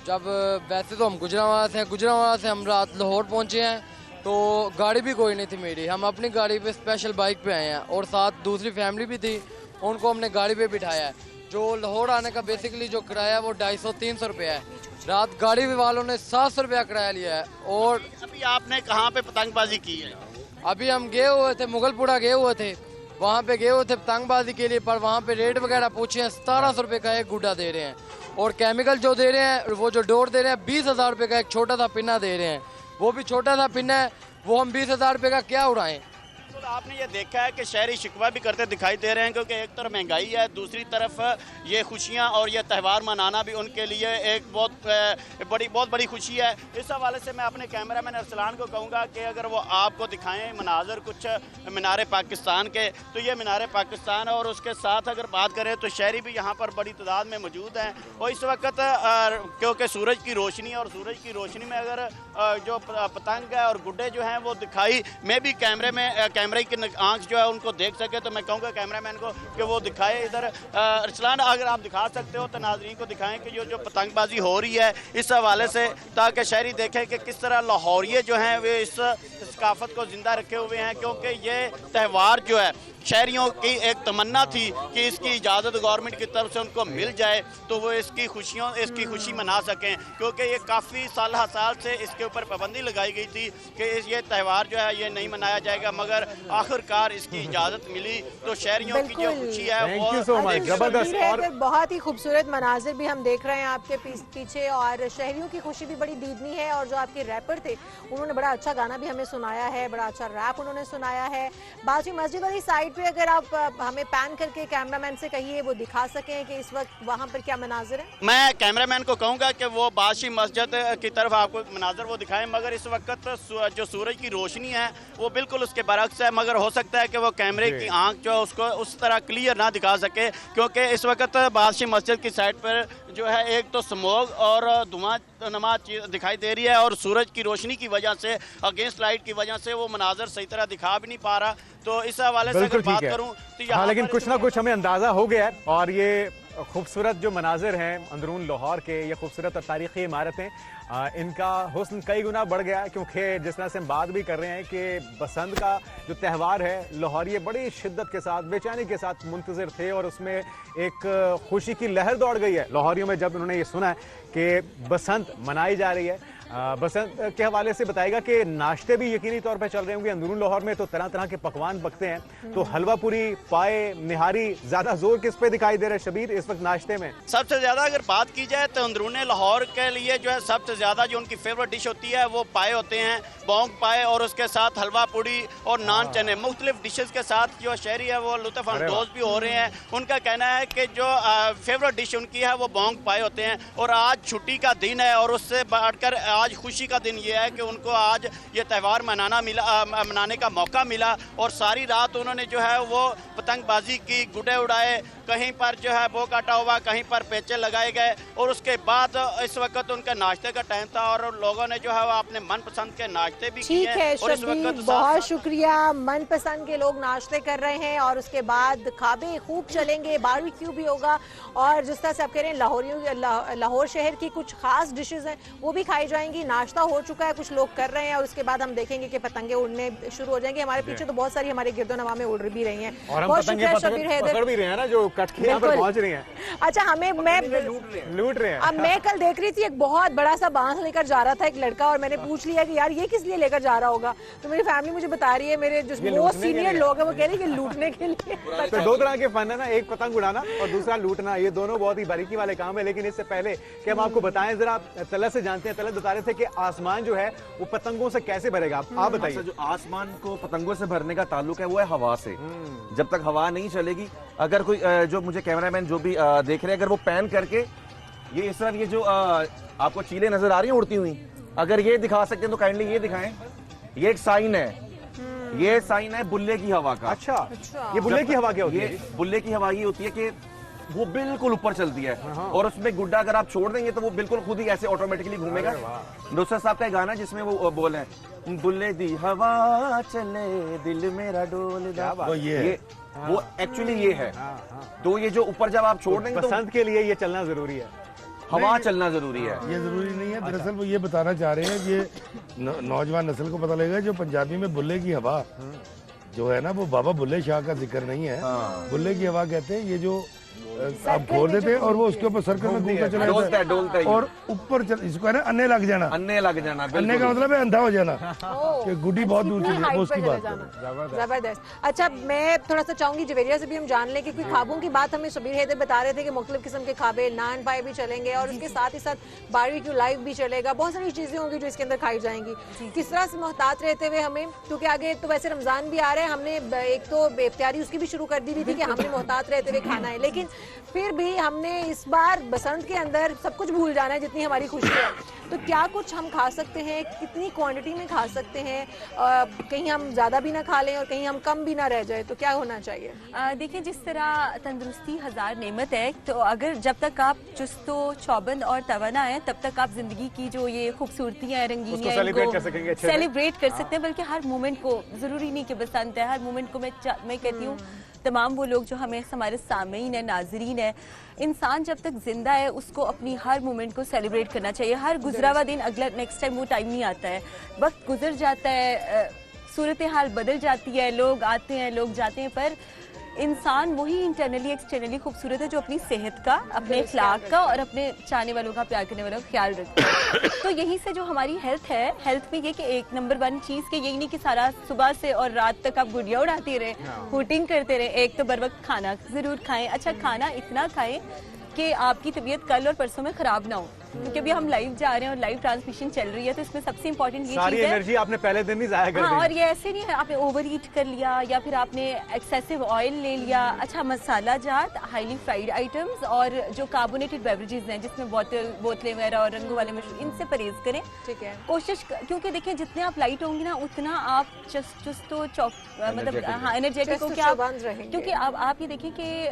जब वैसे तो हम गुजरांवाला से हम रात लाहौर पहुँचे हैं, तो गाड़ी भी कोई नहीं थी मेरी, हम अपनी गाड़ी पे स्पेशल बाइक पे आए हैं, और साथ दूसरी फैमिली भी थी, उनको हमने गाड़ी पे बिठाया है। जो लाहौर आने का बेसिकली जो किराया वो 250-300 रुपया है, रात गाड़ी वालों ने 700 रुपया किराया लिया है। और अभी आपने कहाँ पे पतंगबाजी की है? अभी हम गए हुए थे, मुगलपुरा गए हुए थे, वहाँ पे गए हुए थे पतंगबाजी के लिए, पर वहाँ पे रेट वगैरह पूछे हैं, 1700 रुपये का एक गुड्डा दे रहे हैं, और केमिकल जो दे रहे हैं, वो जो डोर दे रहे हैं 20,000 रुपये का एक छोटा सा पिन्ना दे रहे हैं, वो भी छोटा सा पिन्ना है, वो हम 20,000 रुपये का क्या उड़ाएं? आपने ये देखा है कि शहरी शिकवा भी करते दिखाई दे रहे हैं, क्योंकि एक तरफ महंगाई है, दूसरी तरफ ये खुशियां और ये त्यौहार मनाना भी उनके लिए एक बहुत बड़ी खुशी है। इस हवाले से मैं अपने कैमरामैन अरसलान को कहूँगा कि अगर वो आपको दिखाएं मनाजर कुछ मीनार पाकिस्तान के, तो ये मीनार पाकिस्तान है। और उसके साथ अगर बात करें तो शहरी भी यहाँ पर बड़ी तादाद में मौजूद हैं। और इस वक्त क्योंकि सूरज की रोशनी है, और सूरज की रोशनी में अगर जो पतंग है और गुड्डे जो हैं वो दिखाई, मैं भी कैमरे की आंख जो है उनको देख सके, तो मैं कहूँगा कैमरामैन को कि वो दिखाए इधर। अरसलान अगर आप दिखा सकते हो तो नाज़रीन को दिखाएं कि जो पतंगबाजी हो रही है इस हवाले से, ताकि शहरी देखें कि किस तरह लाहौरिये जो हैं वे इस सकाफत को ज़िंदा रखे हुए हैं। क्योंकि ये त्यौहार जो है शहरियों की एक तमन्ना थी कि इसकी इजाज़त गवर्नमेंट की तरफ से उनको मिल जाए तो वो इसकी खुशी मना सकें, क्योंकि ये काफ़ी साल से इसके ऊपर पाबंदी लगाई गई थी कि ये त्यौहार जो है ये नहीं मनाया जाएगा, मगर आखिरकार इसकी इजाज़त मिली तो शहरियों की जो खुशी है वो जबरदस्त। और बहुत ही खूबसूरत मनाजिर भी हम देख रहे हैं आपके पीछे, और शहरियों की खुशी भी बड़ी दीदनी है। और जो आपके रैपर थे उन्होंने बड़ा अच्छा गाना भी हमें सुनाया है, बड़ा अच्छा रैप उन्होंने सुनाया है। बाजी मस्जिद वाली साइड पे अगर आप हमें पैन करके कैमरामैन से कहिए वो दिखा सकें कि इस वक्त वहाँ पर क्या मनाजिर है। मैं कैमरामैन को कहूँगा कि वो बादशाही मस्जिद की तरफ आपको मनाजर वो दिखाएं, मगर इस वक्त जो सूरज की रोशनी है वो बिल्कुल उसके बरक्स है, मगर हो सकता है कि वो कैमरे की आंख जो है उसको उस तरह क्लियर ना दिखा सके, क्योंकि इस वक्त बादशाही मस्जिद की साइड पर जो है एक तो स्मोक और धुआं नमा दिखाई दे रही है, और सूरज की रोशनी की वजह से, अगेंस्ट लाइट की वजह से वो मनाजर सही तरह दिखा भी नहीं पा रहा। तो इस हवाले से अगर बात करूं तो हाँ, लेकिन कुछ ना कुछ हमें अंदाजा हो गया है। और ये खूबसूरत जो मनाजिर हैं अंदरून लाहौर के, ये खूबसूरत और तारीखी इमारतें, इनका हुस्न कई गुना बढ़ गया है, क्योंकि जिस तरह से हम बात भी कर रहे हैं कि बसंत का जो त्यौहार है लाहौरिये बड़ी शिद्दत के साथ, बेचैनी के साथ मुंतज़िर थे, और उसमें एक खुशी की लहर दौड़ गई है लाहौरियों में जब उन्होंने ये सुना है कि बसंत मनाई जा रही है। बसंत के हवाले से बताएगा कि नाश्ते भी यकीनी तौर पर चल रहे होंगे अंदरून लाहौर में, तो तरह तरह के पकवान पकते हैं, तो हलवा पूरी, पाए, निहारी, ज्यादा जोर किस पे दिखाई दे रहा है शबीर इस वक्त नाश्ते में? सबसे ज्यादा अगर बात की जाए तो अंदरून लाहौर के लिए जो है सबसे ज्यादा जो उनकी फेवरेट डिश होती है वो पाए होते हैं, बोंग पाए, और उसके साथ हलवा पूड़ी और नान चने, मुख्तलिफ डिशेज के साथ जो शहरी है वो लुत्फ अंदोज भी हो रहे हैं। उनका कहना है कि जो फेवरेट डिश उनकी है वो बोंग पाए होते हैं, और आज छुट्टी का दिन है, और उससे बढ़कर आज खुशी का दिन ये है कि उनको आज ये त्यौहार मनाने का मौका मिला, और सारी रात उन्होंने जो है वो पतंगबाजी की, गुड्डे उड़ाए, कहीं पर जो है बो काटा हुआ, कहीं पर पेचे लगाए गए, और उसके बाद इस वक्त उनका नाश्ते का टाइम था, और लोगों ने जो है वो अपने मनपसंद के नाश्ते भी किए। ठीक है शबीर, बहुत शुक्रिया। मनपसंद के लोग नाश्ते कर रहे हैं, और उसके बाद खाबे खूब चलेंगे, बारबेक्यू भी होगा, और जिस तरह से आप कह रहे हैं लाहौर शहर की कुछ खास डिशेज हैं वो भी खाई जाएंगी। नाश्ता हो चुका है, कुछ लोग कर रहे हैं, और उसके बाद हम देखेंगे कि पतंगे उड़ने शुरू हो जाएंगे। हमारे पीछे तो बहुत सारी हमारे गिरदोनवा में उड़ भी रही हैं, और हम पतंगे पकड़ भी रहे हैं ना, जो कट के यहाँ पर पहुंच रही हैं। अच्छा, मैं लूट रहे हैं। अब मैं कल देख रही थी एक बहुत बड़ा सा बांस लेकर जा रहा था एक लड़का, और मैंने पूछ लिया कि यार ये किस लिए लेकर जा रहा होगा, तो मेरी फैमिली मुझे बता रही है, मेरे जो मोस्ट सीनियर लोग हैं वो कह रहे हैं कि लूटने के लिए। तो दो तरह के फन है ना, एक पतंग उड़ाना और दूसरा लूटना, ये दोनों बहुत ही बारीकी वाले काम है। लेकिन इससे पहले कि हम आपको बताएं, जरा तलत से जानते हैं। तलत बता रहे थे कि आसमान जो है वो पतंगों से कैसे भरेगा, आप बताइए। जो आसमान को पतंगों से भरने का ताल्लुक है वो है हवा से। जब तक हवा नहीं चलेगी, अगर कोई जो मुझे कैमरामैन जो भी देख रहे हैं, अगर वो पैन करके ये इस तरह ये जो आपको चीलें नजर आ रही हैं उड़ती हुई, अगर ये दिखा सकते हैं तो काइंडली ये दिखाएं। ये एक साइन है, ये साइन है बुल्ले की हवा का। अच्छा, ये बुल्ले की हवा क्या होती है? बुल्ले की हवा ये होती है कि वो बिल्कुल ऊपर चलती है, और उसमें गुड्डा अगर आप छोड़ देंगे तो वो बिल्कुल खुद ही ऐसे ऑटोमेटिकली घूमेगा। नुसरत साहब का गाना जिसमें वो बोल है, बुल्ले दी हवा चले दिल मेरा डोल दा, वो एक्चुअली ये है। तो ये जो ऊपर जब आप छोड़ देंगे, बसंत के लिए ये चलना जरूरी है, हवा चलना जरूरी है। ये जरूरी नहीं है, दरअसल वो ये बताना चाह रहे हैं, ये नौजवान नस्ल को पता लगेगा जो पंजाबी में बुल्ले की हवा जो है ना, वो बाबा बुल्ले शाह का जिक्र नहीं है। बुल्ले की हवा कहते हैं ये जो आप खोल देते हैं और वो उसके ऊपर सर्कल में घूमता चला जाता है और ऊपर इसको है ना अन्ने लग जाना। अन्ने लग जाना, अन्ने का मतलब है अंधा हो जाना कि गुड्डी बहुत दूर चली है, वो उसकी बात है। जबरदस्त। अच्छा, मैं थोड़ा सा चाहूंगी जवेरिया से भी हम जान लें कि कोई ख्वाबों की बात हमें शबीर हैदर बता रहे थे कि मुख्तलिफ किस्म के ख्वाबे, नान पाए भी चलेंगे और उसके साथ ही साथ बारबेक्यू लाइव भी चलेगा, बहुत सारी चीजें होंगी जो इसके अंदर खाई जाएंगी। किस तरह से मोहतात रहते हुए हमें, क्योंकि आगे तो वैसे रमजान भी आ रहा है, हमने एक तो इफ्तारी उसकी भी शुरू कर दी थी कि हमने मोहतात रहते हुए खाना है, लेकिन फिर भी हमने इस बार बसंत के अंदर सब कुछ भूल जाना है जितनी हमारी खुशी है। तो क्या कुछ हम खा सकते हैं, कितनी क्वांटिटी में खा सकते हैं, कहीं हम ज्यादा भी ना खा लें और कहीं हम कम भी ना रह जाए, तो क्या होना चाहिए? देखिए, जिस तरह तंदुरुस्ती हजार नेमत है, तो अगर जब तक आप चुस्तो चौबंद और तवाना है तब तक आप जिंदगी की जो ये खूबसूरतियां रंगीनियां सेलिब्रेट कर सकेंगे, सेलिब्रेट कर सकते हैं। बल्कि हर मोमेंट को, जरूरी नहीं कि बसंत है, हर मोमेंट को मैं कहती हूँ तमाम वो लोग जो हमें हमारे सामीन है, नाजरीन है, इंसान जब तक जिंदा है उसको अपनी हर मोमेंट को सेलिब्रेट करना चाहिए। हर गुजरा हुआ दिन अगला नेक्स्ट टाइम वो टाइम नहीं आता है, वक्त गुजर जाता है, सूरत हाल बदल जाती है, लोग आते हैं लोग जाते हैं, पर इंसान वही इंटरनली एक्सटर्नली खूबसूरत है जो अपनी सेहत का, अपने अखलाक का और अपने चाहने वालों का, प्यार करने वालों का ख्याल रखता है। तो यही से जो हमारी हेल्थ है, हेल्थ में ये कि एक नंबर 1 चीज़ के यही नहीं कि सारा सुबह से और रात तक आप गुड़िया उड़ाते रहे, हुटिंग करते रहे। एक तो बर वक्त खाना ज़रूर खाएं, अच्छा खाना इतना खाएं कि आपकी तबीयत कल और परसों में ख़राब ना हो, क्योंकि अभी हम लाइव जा रहे हैं और लाइव ट्रांसमिशन चल रही है, तो इसमें सबसे इंपॉर्टेंट ये सारी चीज़ है, एनर्जी आपने पहले दिन ही जाया कर दी। और ये ऐसे नहीं है आपने ओवर ईट कर लिया या फिर आपने एक्सेसिव ऑयल ले लिया। अच्छा, मसाला जात, हाईली फ्राइड आइटम्स और जो कार्बोनेटेड बेवरेजेस हैं जिसमें बोतलें वगैरह और रंगों वाले मशरूब, इनसे परहेज करें। ठीक है, कोशिश क्योंकि देखिए जितने आप लाइट होंगे ना उतना आप चुस्तो मतलब हाँ एनर्जेटिक हो, क्या क्योंकि अब आप ये देखिए कि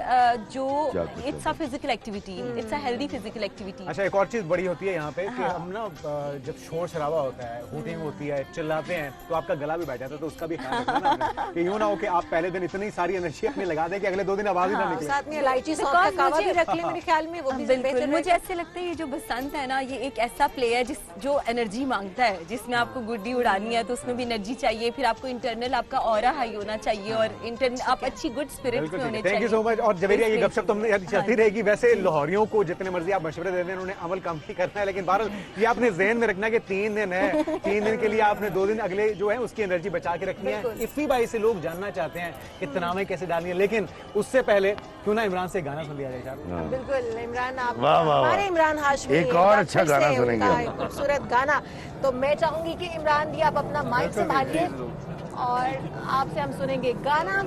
जो it's a physical activity, it's a healthy physical activity. अच्छा, एक और चीज बड़ी होती है यहाँ पे कि हम ना जब शोर शराबा होता है, हूटिंग होती है, चिल्लाते हैं, तो आपका गला भी बैठ जाता है, तो उसका भी ख्याल रखना ना आपने, कि यूं ना हो कि आप पहले दिन इतनी सारी एनर्जी अपनी लगा दें कि अगले 2 दिन आवाज ही ना निकले। साथ में इलायची सौंफ का कावा भी रख ले, मेरे ख्याल में वो भी बिल्कुल। मुझे ऐसे लगता है ये जो बसंत है ना, ये एक ऐसा प्ले है जो एनर्जी मांगता है, जिसमें आपको गुड्डी उड़ानी है तो उसमें भी एनर्जी चाहिए, फिर आपको इंटरनल आपका ऑरा हाई होना चाहिए और इंटरनल आप अच्छी गुड स्पिरिट में होने चाहिए। Thank you so much. और जवेरिया, ये गपशप तो चलती रहेगी। वैसे लाहौरियों को जितने मर्जी आप मशवरे दे दें, उन्होंने अमल कम ही करना है, लेकिन बहरहाल ये आपने ज़हन में रखना कि 3 दिन है, 3 दिन के लिए आपने 2 दिन अगले जो है उसकी एनर्जी बचा के रखनी है। इसी बाई से लोग जानना चाहते हैं कि तनावे कैसे डालनी है, लेकिन उससे पहले क्यों ना इमरान से गाना सुन लिया जाए साहब। बिल्कुल, इमरान आप वाह हमारे इमरान हाशमी, एक और अच्छा गाना सुनेंगे, खूबसूरत गाना। तो मैं चाहूंगी कि इमरान जी आप अपना माइक संभालिए और आपसे हम सुनेंगे गाना।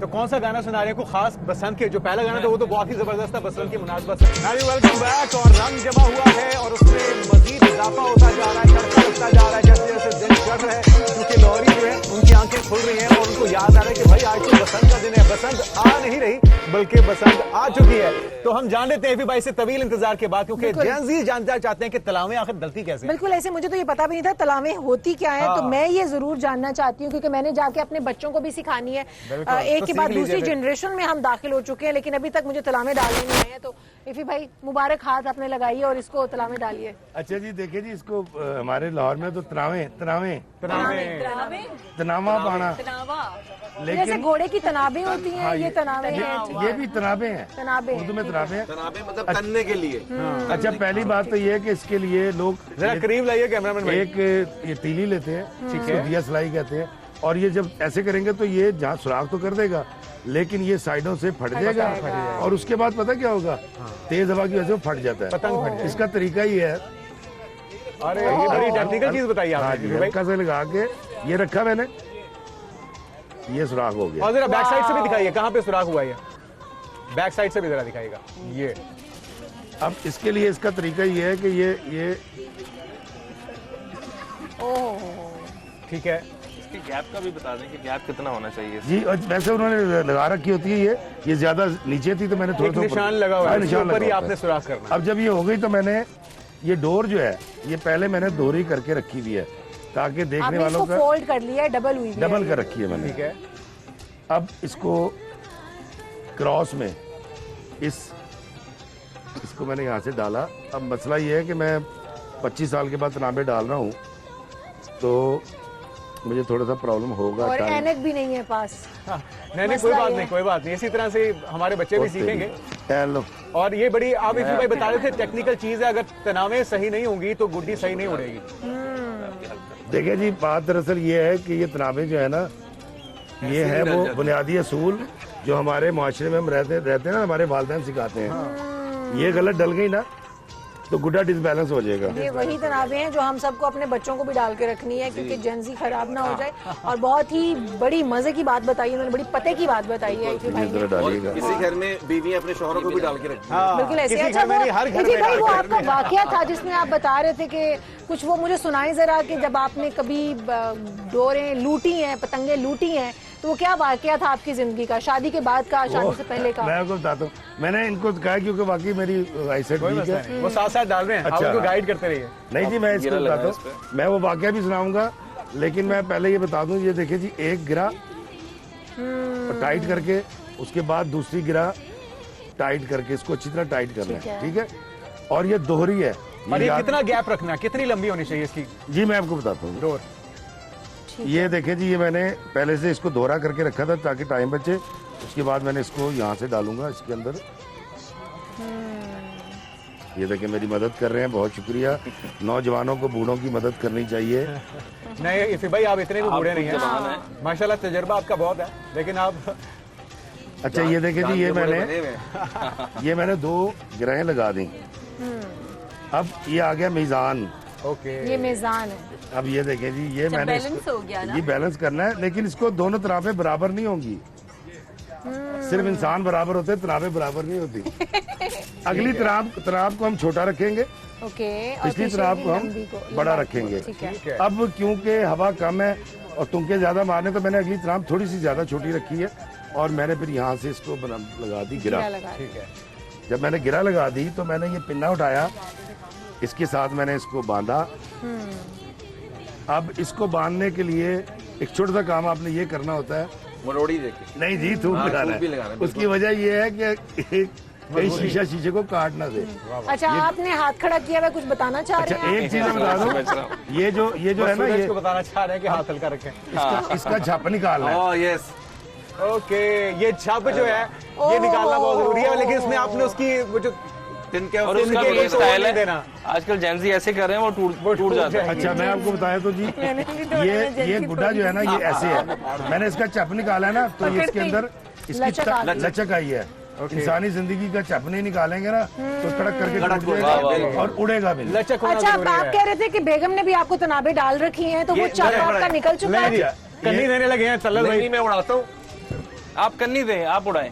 तो कौन सा गाना सुना रहे हैं? को खास बसंत के जो पहला गाना था वो तो बहुत ही जबरदस्त था, बसंत की मुनासबत से। Welcome back. और रंग जमा हुआ है और उसमें मजीद इजाफा होता जा रहा है, चढ़ता उठता जा रहा है जैसे जैसे दिन चढ़ रहे हैं, क्योंकि लोहरी जो है उनकी आंखें खुल रही हैं और उनको याद आ रहा है कि भाई आज तो बसंत का दिन है। बसंत आ नहीं रही बल्कि बसंत आ चुकी है। तो हम जान लेते हैं भाई से तवील इंतजार के बाद, क्योंकि जेंजी जानना चाहते हैं कि तलावें आखिर डलती कैसे। बिल्कुल, ऐसे मुझे तो ये पता भी नहीं था तलावें होती क्या है। तो मैं ये जरूर जानना चाहती हूँ, क्योंकि मैंने जाके अपने बच्चों को भी सिखानी है। एक के बाद दूसरी जनरेशन में हम दाखिल हो चुके हैं, लेकिन अभी तक मुझे तलावे डालने नहीं आए हैं। तो इफी भाई, मुबारक हाथ आपने लगाई और इसको तलावे डालिए। अच्छा जी, देखिए जी, इसको हमारे लाहौर में तो तनावा पाना, लेकिन जैसे घोड़े की तनाबे होती हैं, ये तनावे हैं, ये भी तनाबे हैं, उर्दू में तनाबे हैं, मतलब तनने के लिए। अच्छा, पहली बात तो ये है कि इसके लिए लोग जरा करीब लाइए कैमरामैन भाई। एक ये तीली लेते हैं, ठीक है, दिया सलाई कहते हैं, और ये जब ऐसे करेंगे तो ये जहाँ सुराख तो कर देगा, लेकिन ये साइडों से फट जाएगा और उसके बाद पता क्या होगा, तेज हवा की वजह से वो फट जाता है, पतंग फट जाए। इसका तरीका ये है, अरे ये बड़ी टेक्निकल चीज बताइए आपने। हल्का से लगा के ये रखा मैंने, ये सुराख हो गया। और जरा बैक साइड से भी दिखाइए कहाँ पे सुराख हुआ है, बैक साइड से भी जरा दिखाइएगा। ये अब इसके लिए इसका तरीका ये है कि ये ठीक है, इसके गैप का भी बता दें कि गैप कितना होना चाहिए जी। और वैसे उन्होंने लगा रखी होती है, ये ज्यादा नीचे थी तो मैंने थोड़ा निशान लगा हुआ है, निशान ऊपर ही आपने सुराख करना। अब जब ये हो गई तो मैंने ये डोर जो है ये पहले मैंने दोहरी करके रखी हुई है, ताकि देखने वालों का फोल्ड कर लिया है, डबल कर रखी है मैंने। ठीक है, अब इसको क्रॉस में इसको मैंने यहाँ से डाला। अब मसला ये है कि मैं 25 साल के बाद तनाबे डाल रहा हूँ, तो मुझे थोड़ा सा प्रॉब्लम होगा। और ऐनक भी नहीं है पास। नहीं नहीं, कोई बात नहीं, कोई बात नहीं, इसी तरह से हमारे बच्चे भी सीखेंगे। हेलो। और ये बड़ी, आप इफी भाई बता रहे थे, टेक्निकल चीज है, अगर तनावें सही नहीं होंगी तो गुड्डी सही नहीं उड़ेगी। देखिए जी, बात दरअसल ये है कि ये तनावें जो है ना, ये है वो बुनियादी असूल जो हमारे माशरे में हम रहते हैं ना, हमारे वालिदैन सिखाते हैं। ये गलत डल गई ना तो गुड्डा डिसबैलेंस हो जाएगा। ये वही तनावें हैं जो हम सबको अपने बच्चों को भी डाल के रखनी है, क्योंकि जेंजी खराब ना हो जाए। और बहुत ही बड़ी मजे की बात बताई है, बड़ी पते की बात बताई है इफी भाई ने। किसी घर में बीवी अपने शौहरों को भी डाल के रखती है। बिल्कुल ऐसे। अच्छा इफी भाई, वो आपका वाकया था जिसमें आप बता रहे थे कि कुछ, वो मुझे सुनाई जरा कि जब आपने कभी डोरें लूटी हैं, पतंगे लूटी हैं, तो वो क्या वाकया था आपकी जिंदगी का, शादी के बाद का, शादी से पहले का? मैं आपको बताता हूँ, मैंने इनको कहा क्योंकि वाकई मेरी आईसेट वीक है। वो साथ साथ डाल रहे हैं, आप उनको गाइड करते रहिए। नहीं जी, मैं इसको बताता हूँ, मैं वो वाकया भी सुनाऊंगा, लेकिन मैं पहले ये बता दूं, ये देखिए जी, एक गिरा टाइट करके, उसके बाद दूसरी गिरा टाइट करके, इसको अच्छी तरह टाइट करना है, ठीक है। और ये दोहरी है। और ये कितना गैप रखना है, कितनी लंबी होनी चाहिए इसकी? जी मैं आपको बताता हूँ। डोर ये देखिए जी, ये मैंने पहले से इसको दोहरा करके रखा था ताकि टाइम बचे। उसके बाद मैंने इसको यहाँ से डालूंगा इसके अंदर। ये देखिए मेरी मदद कर रहे हैं, बहुत शुक्रिया। नौजवानों को बूढ़ों की मदद करनी चाहिए। नहीं इफी भाई, आप इतने भी बूढ़े नहीं हैं, माशाल्लाह तजर्बा आपका बहुत है, लेकिन आप। अच्छा ये देखिए जी, ये मैंने 2 गिराएं लगा दी। अब ये आ गया मीज़ान। ओके, ये मीज़ान है। अब ये देखें जी, ये मैंने बैलेंस हो गया ना? ये बैलेंस करना है, लेकिन इसको दोनों तनावें बराबर नहीं होंगी। सिर्फ इंसान बराबर होते हैं, तनावें बराबर नहीं होती। अगली तनाव को हम छोटा रखेंगे, ओके, पिछली तनाव को हम बड़ा रखेंगे। अब क्योंकि हवा कम है और तुमके ज्यादा मारने, तो मैंने अगली तनाव थोड़ी सी ज्यादा छोटी रखी है और मैंने फिर यहाँ से इसको लगा दी गिरा। ठीक है। जब मैंने गिरा लगा दी तो मैंने ये पिन्ना उठाया, इसके साथ मैंने इसको बांधा। अब इसको बांधने के लिए एक छोटा सा काम आपने ये करना होता है, मरोड़ी देके। नहीं जी, थूक लगाना है। उसकी वजह ये है कि कहीं शीशे को काट ना दे। अच्छा, आपने हाथ खड़ा किया हुआ, कुछ बताना चाह रहे हैं? एक चीज मैं बता दूं, ये जो है ना, ये बताना चाह रहे हैं कि हाथ हल्का रखें। इसका छप निकालना है। यस, ओके, ये छप जो है ये निकालना बहुत जरूरी है, लेकिन इसमें आपने उसकी वो जो और उसका भी स्टाइल है, आजकल जेंजी ऐसे कर रहे हैं, वो टूट जाता है। अच्छा मैं आपको बताया तो जी, ये गुड्डा जो है ना, ये ऐसे है। मैंने इसका चप निकाला है ना, तो ये इसके अंदर इसकी लचक आई है। इंसानी जिंदगी का चप नहीं निकालेंगे ना तो कड़क करके टूट जाएगा और उड़ेगा भी। अच्छा, आप कह रहे थे कि बेगम ने भी आपको तनाबे डाल रखी हैं, तो वो चप आपका निकल चुका है? कन्नी देने लगे हैं। चल भाई, मैं उड़ाता हूँ, आप कन्नी दें, आप उड़ाएं।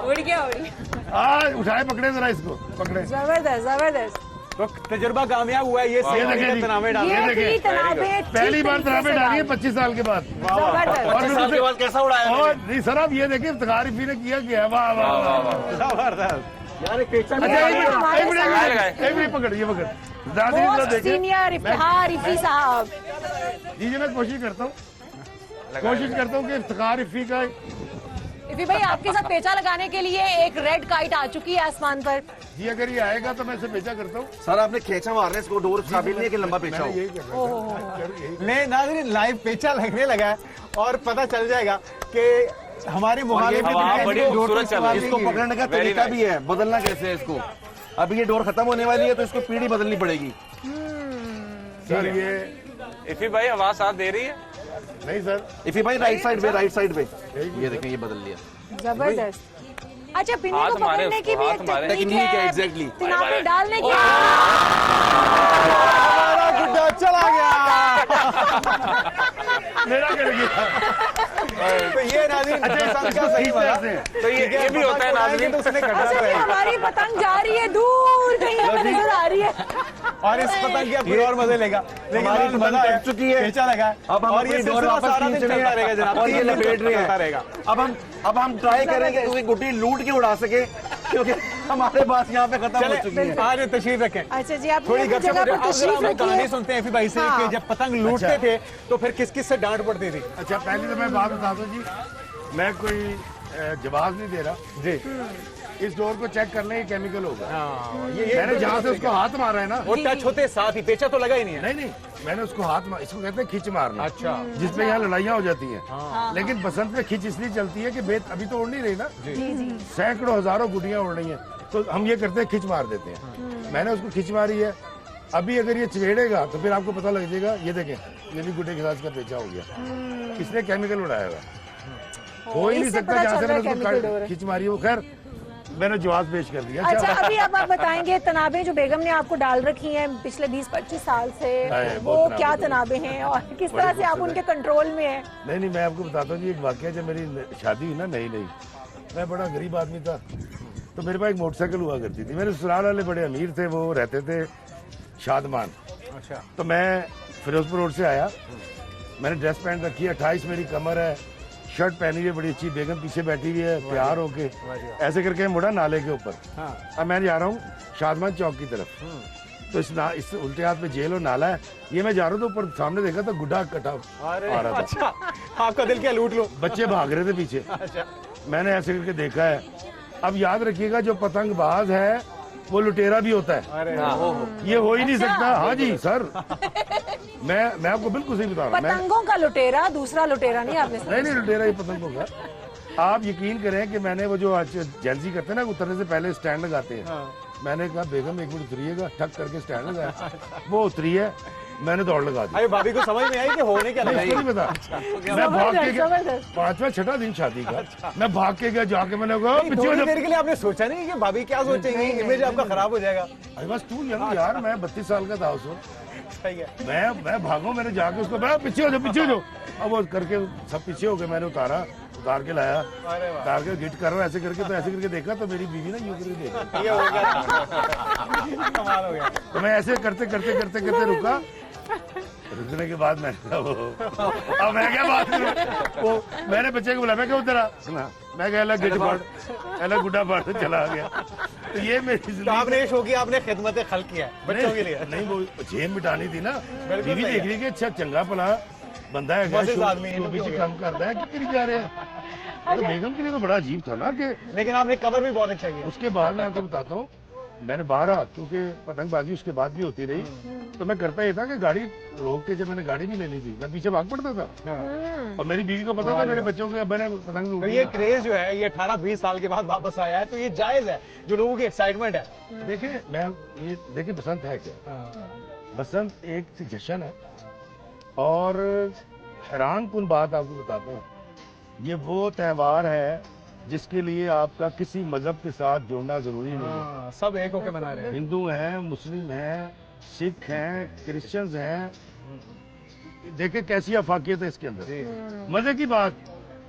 उड़ गया। आज उठाए, पकड़े जरा इसको, पकड़े। जबरदस्त जबरदस्त। तो तजुर्बा कामयाब हुआ है। ये तनावे डाल, पहली बार तनावे डाली है 25 साल के बाद। 25 साल के बाद कैसा उड़ाया? और नहीं सर, अब ये देखिए इफ्तिखार इफी ने किया क्या। वाह वाह जबरदस्त यार, एक पेचा पकड़, ये पकड़। सीनियर इफ्तिखार इफी साहब जी, मैं कोशिश करता हूँ कि इफ्तिखार इफी का। इफी भाई, आपके साथ पेचा लगाने के लिए एक रेड काइट आ चुकी है आसमान पर। जी अगर ये आएगा तो मैं इसे पेचा करता हूँ। सर आपने खेचा मारना है इसको, डोर काबिल नहीं है कि लंबा पेचा हो। नहीं नाज़रीन, लाइव पेचा लगने लगा है और पता चल जाएगा कि हमारे मुहालिफ इसको पकड़ने का तरीका भी है, बदलना कैसे है इसको। अभी ये डोर खत्म होने वाली है तो इसको पीढ़ी बदलनी पड़ेगी। सर ये इफी भाई आवाज साथ दे रही है? नहीं सर, इफी भाई राइट साइड पे, ये देखें, ये बदल लिया। जबरदस्त। अच्छा, पिन्ने को पकड़ने की भी एक टेक्निक है, एग्जैक्टली। तनावे डालने की। हमारा गुड्डा चला गया। मेरा कर गया। तो ये नाज़रीन पसंद का सही वाला। तो ये भी होता है नाज़रीन, तो उसने कटा अच्छा, हमारी पतंग जा रही है दूर, कहीं हमें नजर आ रही है। और इस पतंग की पूरी और मजे लेगा, लेकिन हमारी पतंग कट चुकी है, पेचा लगा है। अब हम और ये डोर वापस सारा दिन चलता रहेगा जनाब, और ये लपेट रहे हैं। रहेगा। अब हम ट्राई करेंगे क्योंकि गुड्डी लूट के उड़ा सके, क्योंकि हमारे पास यहाँ पे खत्म हो चुकी है। आज तशरीफ रखें। अच्छा जी, आप थोड़ी जगह पर तशरीफ रखिए। कहानी सुनते हैं इफी भाई से कि जब पतंग लूटते थे तो फिर किस किस से डांट पड़ती थी। अच्छा, पहले तो मैं बात बता दूं जी, मैं कोई जवाब नहीं दे रहा जी। इस डोर को चेक कर लें, ये केमिकल होगा। ये मैंने जहाँ से उसको हाथ मारा है ना, वो टच होते साथ ही, पेचा तो लगा ही नहीं है। नहीं, मैंने उसको हाथ मारा, इसको कहते हैं खिंच मारना। अच्छा। जिसपे यहाँ लड़ाइयाँ हो जाती हैं। लेकिन बसंत में खिंच इसलिए चलती है कि बेत अभी तो उड़ नहीं रही ना, सैकड़ों हजारों गुड्डियाँ उड़ रही हैं, तो हम ये करते हैं खिंच मार देते हैं। मैंने उसको खिंच मारी है। अभी अगर ये छेड़ेगा तो फिर आपको पता लग जाएगा। ये देखें, ये भी गुड्डे के साथ का पेचा हो गया। इसने केमिकल उड़ाया हुआ, हो ही नहीं सकता जहाँ से मैंने उसको खिंच मारी है। वो खैर मैंने जवाब पेश कर दिया। अच्छा, अभी अब आप बताएंगे तनाबे जो बेगम ने आपको डाल रखी हैं पिछले 20-25 साल से, वो क्या तनाबे हैं और किस तरह से आप उनके कंट्रोल में हैं? नहीं, मैं आपको बताता हूँ। एक वाकया, जब मेरी शादी हुई ना नई, मैं बड़ा गरीब आदमी था, तो मेरे पास एक मोटरसाइकिल हुआ करती थी। मेरे ससुराल वाले बड़े अमीर थे, वो रहते थे शादमान। अच्छा। तो मैं फिरोजपुर रोड से आया, मैंने ड्रेस पहन रखी है, 28 मेरी कमर है, शर्ट पहनी हुई है बड़ी अच्छी, बेगम पीछे बैठी हुई है, प्यार होके ऐसे करके मुड़ा नाले के ऊपर। अब मैं जा रहा हूँ शादमान चौक की तरफ, तो इस उल्टे हाथ में जेल और नाला है। ये मैं जा रहा हूँ तो ऊपर सामने देखा तो गुड्डा कटा आ रहा था। अच्छा, आपका दिल क्या लूट लो। बच्चे भाग रहे थे पीछे। मैंने ऐसे करके देखा है। अब याद रखिएगा, जो पतंगबाज है वो लुटेरा भी होता है। ये हो ही नहीं सकता। हाँ जी सर, मैं आपको बिल्कुल सही बता रहा हूँ। पतंगों का लुटेरा, दूसरा लुटेरा नहीं आपने? नहीं, लुटेरा ही पतंगों का। आप यकीन करें कि मैंने वो जो आज जैलसी करते हैं ना, उतरने से पहले स्टैंड लगाते हैं। मैंने कहा बेगम 1 मिनट उतरिएगा, ठक करके स्टैंड लगाया, वो उतरी है, मैंने दौड़ लगा दी। अरे भाभी को समझ में आई कि होने क्या लगा? नहीं पता। मैं भाग के गया, 5वां 6वां दिन शादी का, मैं भाग के गया, जाके मैंने कहा थोड़ी देर के लिए आपने सोचा नहीं कि भाभी क्या सोचेंगी, इमेज आपका खराब हो जाएगा? अरे बस तू यार, मैं 32 साल का था उस वक्त। सही है। मैं भागो, मैंने जाके उसको बोला पीछे हो जाओ। अब वो करके सब पीछे हो गए, मैंने उतार के लाया, उतार के गिट कर रहा ऐसे करके, तो ऐसे करके देखा तो मेरी बीवी ना यूं करके देखी। ये हो गया, कमाल हो गया। तो मैं ऐसे करते रुका। रुकने के बाद मैंने कहा अब मैं क्या बात करूं, वो मैंने बच्चे को बोला, मैं क्या उधर आ, मैं कहा गिट फाड़, गुड्डा फाड़ से चला गया। तो ये मेरी जिंदगी। आपने ये शो किया, आपने खिदमत खल्क किया बच्चों के लिए। नहीं, वो जेब मिटानी थी ना। बीवी देख रही कि अच्छा चंगा भला बंदा है, काम करता है, कितनी जा रहे हैं। तो बेगम के लिए तो बड़ा अजीब था ना कि, लेकिन आपने कवर भी बहुत अच्छा किया। उसके बाद मैं आपको बताता हूँ, मैंने बाहर क्योंकि पतंगबाजी उसके बाद भी होती रही, तो मैं करता ये था कि गाड़ी रोक के, जब मैंने गाड़ी नहीं लेनी थी, मैं पीछे भाग पड़ता था। और मेरी बीवी को पता था मेरे बच्चों के मैंने पतंग। तो ये क्रेज जो है, ये 18-20 साल के बाद वापस आया है, तो ये जायज है, जो लोगों की एक्साइटमेंट है। देखिए बसंत है क्या? बसंत एक जश्न है, और हैरान कुन बात आपको बताता हूँ, ये वो त्यौहार है जिसके लिए आपका किसी मजहब के साथ जुड़ना जरूरी नहीं है। सब एक होकर मना रहे हैं। हिंदू हैं, मुस्लिम हैं, सिख हैं, क्रिश्चियंस हैं। देखे कैसी अफाकियत है इसके अंदर। मजे की बात,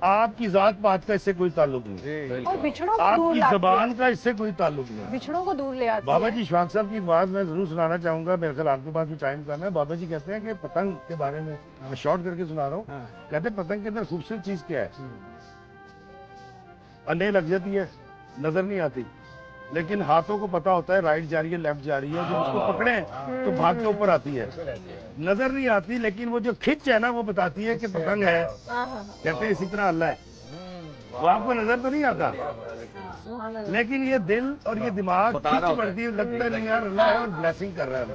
आपकी जात पात का इससे कोई ताल्लुक नहीं, और बिछड़ों को दूर आपकी जबान का इससे कोई ताल्लुक नहीं। बिछड़ों को दूर ले आती है। बाबा जी इशफाक साहब की बात मैं जरूर सुनाना चाहूंगा, मेरे ख्याल आपके पास भी टाइम करना है। बाबा जी कहते हैं कि पतंग के बारे में, मैं शॉर्ट करके सुना रहा हूँ। कहते हैं पतंग के अंदर खूबसूरत चीज क्या है? अन्य लग जाती है, नजर नहीं आती, लेकिन हाथों को पता होता है राइट जा रही है, लेफ्ट जा रही है। जो उसको पकड़े तो भाग के ऊपर आती है, नजर नहीं आती, लेकिन वो जो खिंच है ना, वो बताती है कि पतंग है। कहते हैं इसी तरह अल्लाह है, वो आपको नजर तो नहीं आता, लेकिन ये दिल और ये दिमाग खिंच पड़ती है, लगता नहीं यार अल्लाह है और ब्लेसिंग कर रहा है।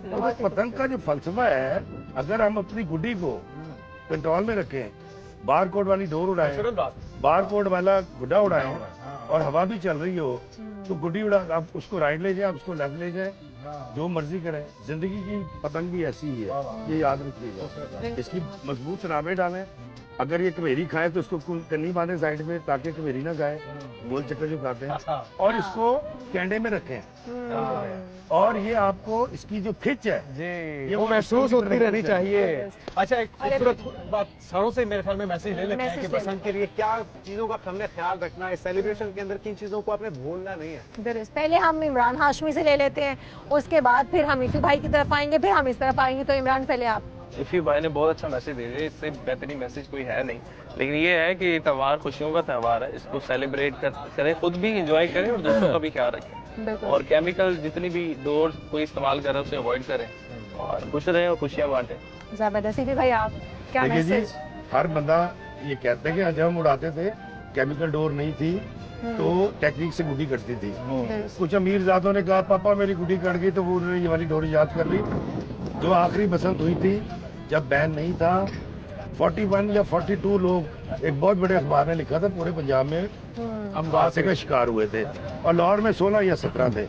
तो पतंग का जो फलसफा है, अगर हम अपनी गुड्डी को कंट्रोल में रखें, बार कोड वाली डोर उड़ाएं, बार कोड वाला गुड्डा उड़ाएं, और हवा भी चल रही हो, तो गुड्डी उड़ा, आप उसको राइट ले जाए, आप उसको लेफ्ट ले जाए, जो मर्जी करें। जिंदगी की पतंग भी ऐसी ही है, ये याद रखिएगा। इसकी मजबूत तनाबे डालें। अगर ये कवेरी खाए तो उसको कन्नी बांधे साइड में, ताकि कवेरी ना खाए, गोल चक्कर जो खाते हैं, और इसको कैंडे में रखें। और ये आपको इसकी जो खिंच है ये वो महसूस होती रहनी चाहिए। अच्छा, एक खूबसूरत बात सरों से मेरे ख्याल में मैसेज ले लेते हैं कि बसंत के लिए क्या चीजों का हमने ख्याल रखना है, सेलिब्रेशन के अंदर किन चीजों को आपने भूलना नहीं है। पहले हम इमरान हाशमी से ले लेते हैं, उसके बाद फिर हम इफी भाई की तरफ आएंगे, फिर हम इस तरफ आएंगे। तो इमरान पहले आप। इफी भाई ने बहुत अच्छा मैसेज दे दिया, इससे बेहतरीन मैसेज कोई है नहीं, लेकिन ये है कि त्यौहार खुशियों का त्यौहार है, इसको सेलिब्रेट करें, खुद भी एंजॉय करें और दूसरों का भी ख्याल रखें, और केमिकल जितनी भी डोर कोई इस्तेमाल कर रहे हैं उसे अवॉइड करें, और खुश रहें और खुशियाँ बांटें। जबरदस्त। इफी भाई आप क्या मैसेज? हर बंदा ये कहते हैं कि जब हम उड़ाते थे केमिकल डोर नहीं थी तो टेक्निक से गुड्डी कटती थी। कुछ अमीर ज़ातों ने कहा पापा मेरी गुड्डी कट गई, तो वो उन्होंने ये वाली डोर याद कर ली। जो आखिरी बसंत हुई थी जब बैन नहीं था, 41 या 42 लोग, एक बहुत बड़े अखबार ने लिखा था, पूरे पंजाब में हादसे का शिकार हुए थे और लाहौर में 16 या 17 थे।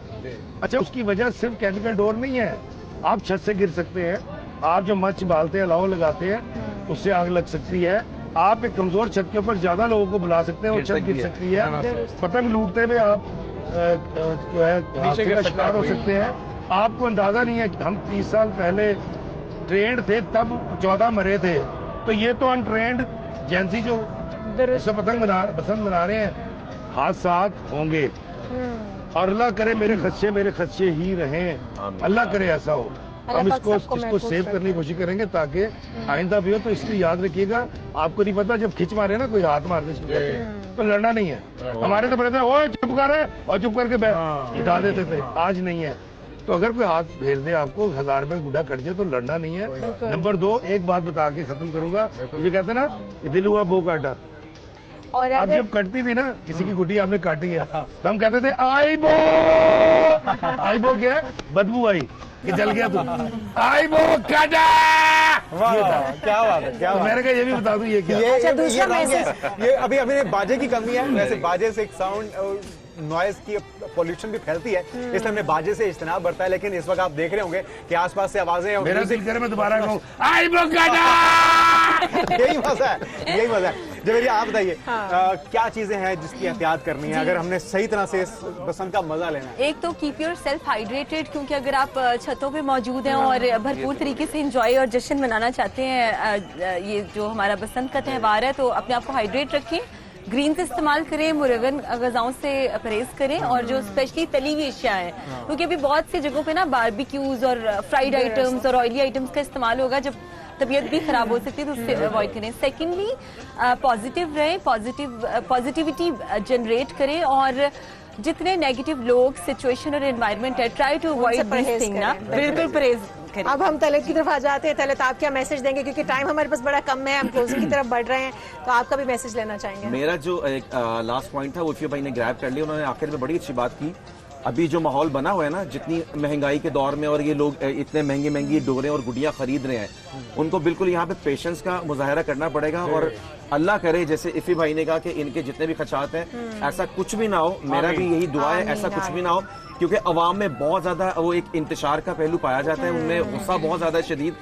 अच्छा, उसकी वजह सिर्फ केमिकल डोर नहीं है, आप छत से गिर सकते हैं, आप जो मच बालते हैं, अलाव लगाते हैं, उससे आग लग सकती है, आप एक कमजोर छत के ऊपर ज्यादा लोगों को बुला सकते हैं और छत गिर सकती है, पतंग लूटते हुए आप जो है हादसे का शिकार हो सकते हैं। आपको अंदाजा नहीं है, हम 30 साल पहले ट्रेंड थे तब 14 मरे थे, तो ये तो अनट्रेंड जेंसी जो पतंग बसंत मना रहे हैं, हादसात होंगे और अल्लाह करे मेरे खदशे ही रहें, अल्लाह करे ऐसा हो। हम इसको सेव करने की कोशिश करेंगे ताकि आइंदा भी हो। तो इसलिए याद रखिएगा, आपको नहीं पता जब खिंच मारे ना कोई हाथ मारने शुरू करते हैं तो लड़ना नहीं है। हमारे तो बड़े थे ओए चुप कर और चुप करके उठा देते थे, आज नहीं है। तो अगर कोई हाथ भेज दे आपको 1000 रुपए गुड्डा कट जाए तो लड़ना नहीं है। नंबर 2, एक बात बता के खत्म करूंगा, ये कहते ना दिल हुआ बो काटा। और अब जब कटती थी ना किसी की गुड्डी आपने काटी है तो हम कहते थे आई बो क्या बदबू आई कि जल गया तू, आई बो काटा। क्या बात है, क्या मैंने कहा ये भी बता दूं ये क्या। अच्छा, दूसरा मैसेज, ये अभी बाजे की कमी है, वैसे बाजे से एक साउंड नॉइज की पॉल्यूशन भी फैलती है, इसलिए हमने बाजे से इज्तनाब बरता है। लेकिन इस वक्त आप देख रहे होंगे कि आसपास से आवाजें, मेरा दिल करे मैं दोबारा कहूं आई बो काटा। यही मजा है, यही मजा है। जवेरिया आप बताइए क्या चीजें हैं जिसकी एहतियात करनी है अगर हमने सही तरह से इस बसंत का मजा लेना है? एक तो कीप योर सेल्फ हाइड्रेटेड, क्योंकि अगर आप छतों पे मौजूद हैं और भरपूर तरीके से एंजॉय और जश्न मनाना चाहते हैं ये जो हमारा बसंत का त्यौहार है, तो अपने आप को हाइड्रेट रखें, ग्रीन्स इस्तेमाल करें, मुरगन गजाओं से परहेज करें और जो स्पेशली तली हुई अशिया है, क्योंकि अभी बहुत सी जगहों पे ना बारबेक्यूज और फ्राइड आइटम्स और ऑयली आइटम्स का इस्तेमाल होगा, जब तबीयत भी खराब हो सकती है, तो उससे अवॉइड करें। सेकेंडली पॉजिटिव रहें, पॉजिटिविटी जनरेट करें और जितने नेगेटिव लोग, सिचुएशन और एनवायरनमेंट है, try to avoid this thing ना, बिल्कुल परहेज करें। अब हम तलत की तरफ आ जाते हैं। तलत, आप क्या मैसेज देंगे, क्योंकि टाइम हमारे पास बड़ा कम है, हम क्लोजिंग की तरफ बढ़ रहे हैं, तो आपका भी मैसेज लेना चाहेंगे। मेरा जो एक लास्ट पॉइंट था वो भाई ने ग्रैब कर लिया, उन्होंने आखिर में बड़ी अच्छी बात की। अभी जो माहौल बना हुआ है ना, जितनी महंगाई के दौर में और ये लोग इतने महंगी डोरें और गुड़ियां खरीद रहे हैं, उनको बिल्कुल यहाँ पे पेशेंस का मुजाहरा करना पड़ेगा। और अल्लाह करे, जैसे इफी भाई ने कहा कि इनके जितने भी खर्चात हैं ऐसा कुछ भी ना हो, मेरा भी यही दुआ है ऐसा कुछ भी ना हो, क्योंकि अवाम में बहुत ज्यादा वो एक इंतशार का पहलू पाया जाता है, उनमें गुस्सा बहुत ज्यादा शदीद।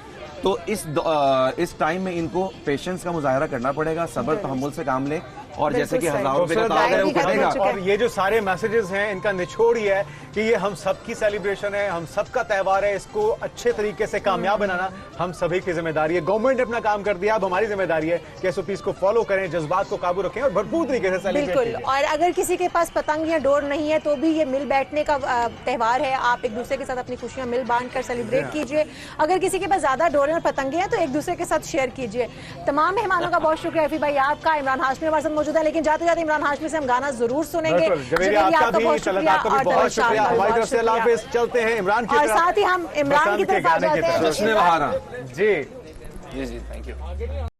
तो इस टाइम में इनको पेशेंस का मुजाहरा करना पड़ेगा, सब्र तहम्मुल से काम लें और जैसे कि 1000 रुपए का ताग है वो कटेगा। और ये जो सारे मैसेजेस हैं इनका निचोड़ ही है कि ये हम सबकी सेलिब्रेशन है, हम सबका त्यौहार है, इसको अच्छे तरीके से कामयाब बनाना हम सभी की जिम्मेदारी है। गवर्नमेंट ने अपना काम कर दिया, अब हमारी जिम्मेदारी है कि एसओपीज को फॉलो करें, जज्बात को काबू रखें और भरपूर तरीके से सेलिब्रेट करें। बिल्कुल, और अगर किसी के पास पतंग या डोर नहीं है तो भी ये मिल बैठने का त्यौहार है, आप एक दूसरे के साथ अपनी खुशियां मिल बांट कर सेलिब्रेट कीजिए। अगर किसी के पास ज्यादा डोरें और पतंगे हैं तो एक दूसरे के साथ शेयर कीजिए। तमाम मेहमानों का बहुत शुक्रिया रफी भाई आपका, इमरान हाशमी हमारे साथ मौजूद है, लेकिन जाते जाते इमरान हाशमी से हम गाना जरूर सुनेंगे। आपका भी बहुत शुक्रिया, हमारी तरफ से अल्लाह हाफिज़। चलते हैं इमरान की और तरफ, साथ ही हम इमरान की तरफ आ जाते हैं। जी, थैंक यू।